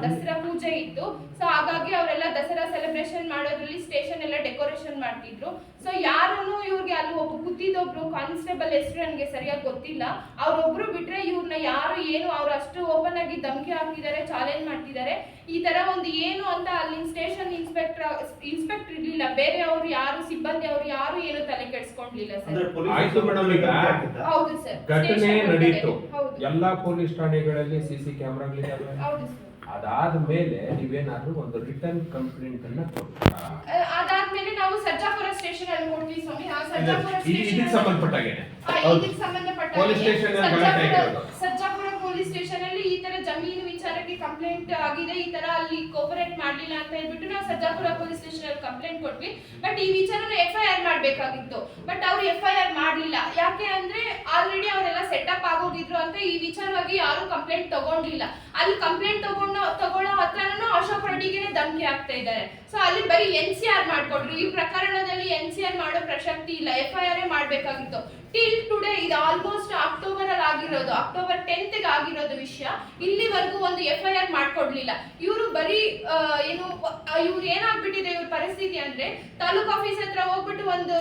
ದಸರಾ ಪೂಜೆ ಇತ್ತು. ಸೊ ಹಾಗಾಗಿ ಅವರೆಲ್ಲ ದಸರಾ ಸೆಲೆಬ್ರೇಷನ್ ಮಾಡೋದ್ರಲ್ಲಿ ಸ್ಟೇಷನ್ ಎಲ್ಲ ಡೆಕೋರೇಷನ್ ಮಾಡ್ತಿದ್ರು. ಸೊ ಯಾರನ್ನು ಇವ್ರಿಗೆ ಅಲ್ಲಿ ಒಬ್ಬ ಕೂತಿದ್ದೊಬ್ರು ಕಾನ್ಸ್ಟೇಬಲ್ ಹೆಸರು ನನಗೆ ಸರಿಯಾಗಿ ಗೊತ್ತಿಲ್ಲ, ಅವ್ರೊಬ್ರು ಬಿಟ್ರೆ ಇವ್ರನ್ನ ಯಾರು ಏನು ಅವ್ರು ಅಷ್ಟು ಓಪನ್ ಆಗಿ ಧಮಕಿ ಹಾಕ್ತಿದ್ದಾರೆ, ಚಾಲೆಂಜ್ ಮಾಡ್ತಿದ್ದಾರೆ. ಈ ತರ ಒಂದು ಏನು ಅಂತ ಅಲ್ಲಿ ಸ್ಟೇಷನ್ ಇನ್ಸ್ಪೆಕ್ಟರ್ ಇರ್ಲಿಲ್ಲ, ಬೇರೆ ಅವ್ರು ಯಾರು ಸಿಬ್ಬಂದಿ ಅವ್ರು ಯಾರು ಏನು ತಲೆ ಕೆಡಿಸ್ಕೊಂಡ್ಲಿಲ್ಲ ಸರ್. ಆಯ್ತು ಮೇಡಮ್, ಈಗ ಹೌದು ಸರ್, ಘಟನೆ ನಡೀತು, ಹೌದು ಎಲ್ಲಾ ಪೊಲೀಸ್ ಠಾಣೆಗಳಲ್ಲಿ CC ಕ್ಯಾಮ್ರಾಗಳಿದಾವೆ. ಹೌದು ಸರ್. ಅದಾದ್ಮೇಲೆ ನೀವೇನಾದ್ರೂ ಒಂದು ರಿಟರ್ನ್ ಕಂಪ್ಲೇಂಟ್ ಅನ್ನ ಕೊಡ್ತೀರಾ? ಅದಾದ್ಮೇಲೆ ನಾವು ಸರ್ಜಾಪುರ ಸ್ಟೇಷನ್ ಅಲ್ಲಿ ಕೊಡ್ತೀವಿ ಸ್ವಾಮಿ. ಆ ಸರ್ಜಾಪುರ ಇದಕ್ಕೆ ಸಂಬಂಧಪಟ್ಟಾಗೆ ಇದಕ್ಕೆ ಸಂಬಂಧಪಟ್ಟ police station Sarjapura police station ಅಲ್ಲಿ ಈ ತರ ಜಮೀನು ವಿಚಾರಕ್ಕೆ ಕಂಪ್ಲೇಂಟ್ ಆಗಿದೆ, ಈ ತರ ಅಲ್ಲಿ ಕೋಪರೇಟ್ ಮಾಡ್ಲಿಲ್ಲ ಅಂತ ಹೇಳ್ಬಿಟ್ಟು ನಾವು ಸರ್ಜಾಪುರ ಪೊಲೀಸ್ ಸ್ಟೇಷನ್ ಅಲ್ಲಿ ಕಂಪ್ಲೇಂಟ್ ಕೊಟ್ವಿ. ಬಟ್ ಈ ವಿಚಾರನ FIR ಮಾಡ್ಬೇಕಾಗಿತ್ತು, ಬಟ್ ಅವ್ರು FIR ಮಾಡ್ಲಿಲ್ಲ. ಯಾಕೆ ಅಂದ್ರೆ ಆಲ್ರೆಡಿ ಅವರೆಲ್ಲ ಸೆಟಪ್ ಆಗೋಗಿದ್ರು ಅಂತ ಈ ವಿಚಾರವಾಗಿ ಯಾರು ಕಂಪ್ಲೇಂಟ್ ತಗೊಂಡಿಲ್ಲ. ಅಲ್ಲಿ ಕಂಪ್ಲೇಂಟ್ ತಗೊಳ್ಳೋ ಹತ್ರನೂ ಅಶೋಕ್ ರೆಡ್ಡಿಗೆ ಧಮಕಿ ಆಗ್ತಾ ಇದ್ದಾರೆ. ಸೊ ಅಲ್ಲಿ ಬರೀ NCR ಮಾಡ್ಕೊಟ್ರು. ಈ ಪ್ರಕರಣದಲ್ಲಿ NCR ಮಾಡೋ ಪ್ರಸಕ್ತಿ ಇಲ್ಲ, FIR ಮಾಡ್ಬೇಕಾಗಿತ್ತು. ಟಿಲ್ ಟುಡೇ ಇದು ಆಲ್ಮೋಸ್ಟ್ ಅಕ್ಟೋಬರ್ ಅಲ್ಲಿ ಆಗಿರೋದು, ಅಕ್ಟೋಬರ್ 10th ಆಗಿರೋದು ವಿಷಯ. ಇಲ್ಲಿವರೆಗೂ ಒಂದು FIR ಮಾಡ್ಕೊಡ್ಲಿಲ್ಲ. ಇವರು ಬರೀ ಇವ್ರು ಏನಾಗ್ಬಿಟ್ಟಿದೆ ಇವ್ರ ಪರಿಸ್ಥಿತಿ ಅಂದ್ರೆ, ತಾಲೂಕ್ ಆಫೀಸ್ ಹತ್ರ ಹೋಗ್ಬಿಟ್ಟು ಒಂದು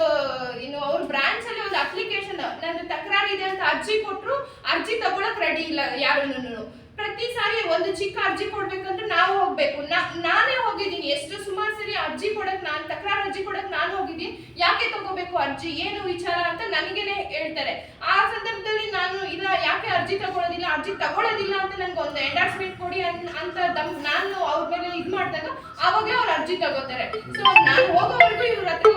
ಅವ್ರ ಬ್ರಾಂಚ್ ಅಲ್ಲಿ ಒಂದು ಅಪ್ಲಿಕೇಶನ್ ನನ್ನ ತಕರಾರು ಇದೆ ಅಂತ ಅರ್ಜಿ ಕೊಟ್ರು, ಅರ್ಜಿ ತಗೊಳಕ್ ರೆಡಿ ಇಲ್ಲ ಯಾರು. ಪ್ರತಿ ಸಾರಿ ಒಂದು ಚಿಕ್ಕ ಅರ್ಜಿ ಕೊಡ್ಬೇಕಂದ್ರೆ ನಾವು ಹೋಗ್ಬೇಕು. ನಾನೇ ಹೋಗಿದ್ದೀನಿ ಸುಮಾರು ಸರಿ ಅರ್ಜಿ ಕೊಡಕ್, ತಕರಾರು ಅರ್ಜಿ ಕೊಡಕ್ ನಾನು ಹೋಗಿದ್ದೀನಿ. ಯಾಕೆ ತಗೋಬೇಕು ಅರ್ಜಿ, ಏನು ವಿಚಾರ ಅಂತ ನನಗೇನೆ ಹೇಳ್ತಾರೆ. ಆ ಸಂದರ್ಭದಲ್ಲಿ ನಾನು ಇಲ್ಲ, ಯಾಕೆ ಅರ್ಜಿ ತಗೊಳ್ಳೋದಿಲ್ಲ ಅಂತ ನನ್ಗೆ ಒಂದು ಎಂಡಾರ್ಸ್ಮೆಂಟ್ ಕೊಡಿ ಅಂತ ನಾನು ಅವ್ರ ಮೇಲೆ ಇದು ಮಾಡಿದಾಗ ಅವಾಗಲೇ ಅವ್ರು ಅರ್ಜಿ ತಗೋತಾರೆ. ಸೊ ನಾನು ಹೋಗೋವರೆಗೂ ಇವ್ರ ಹತ್ರ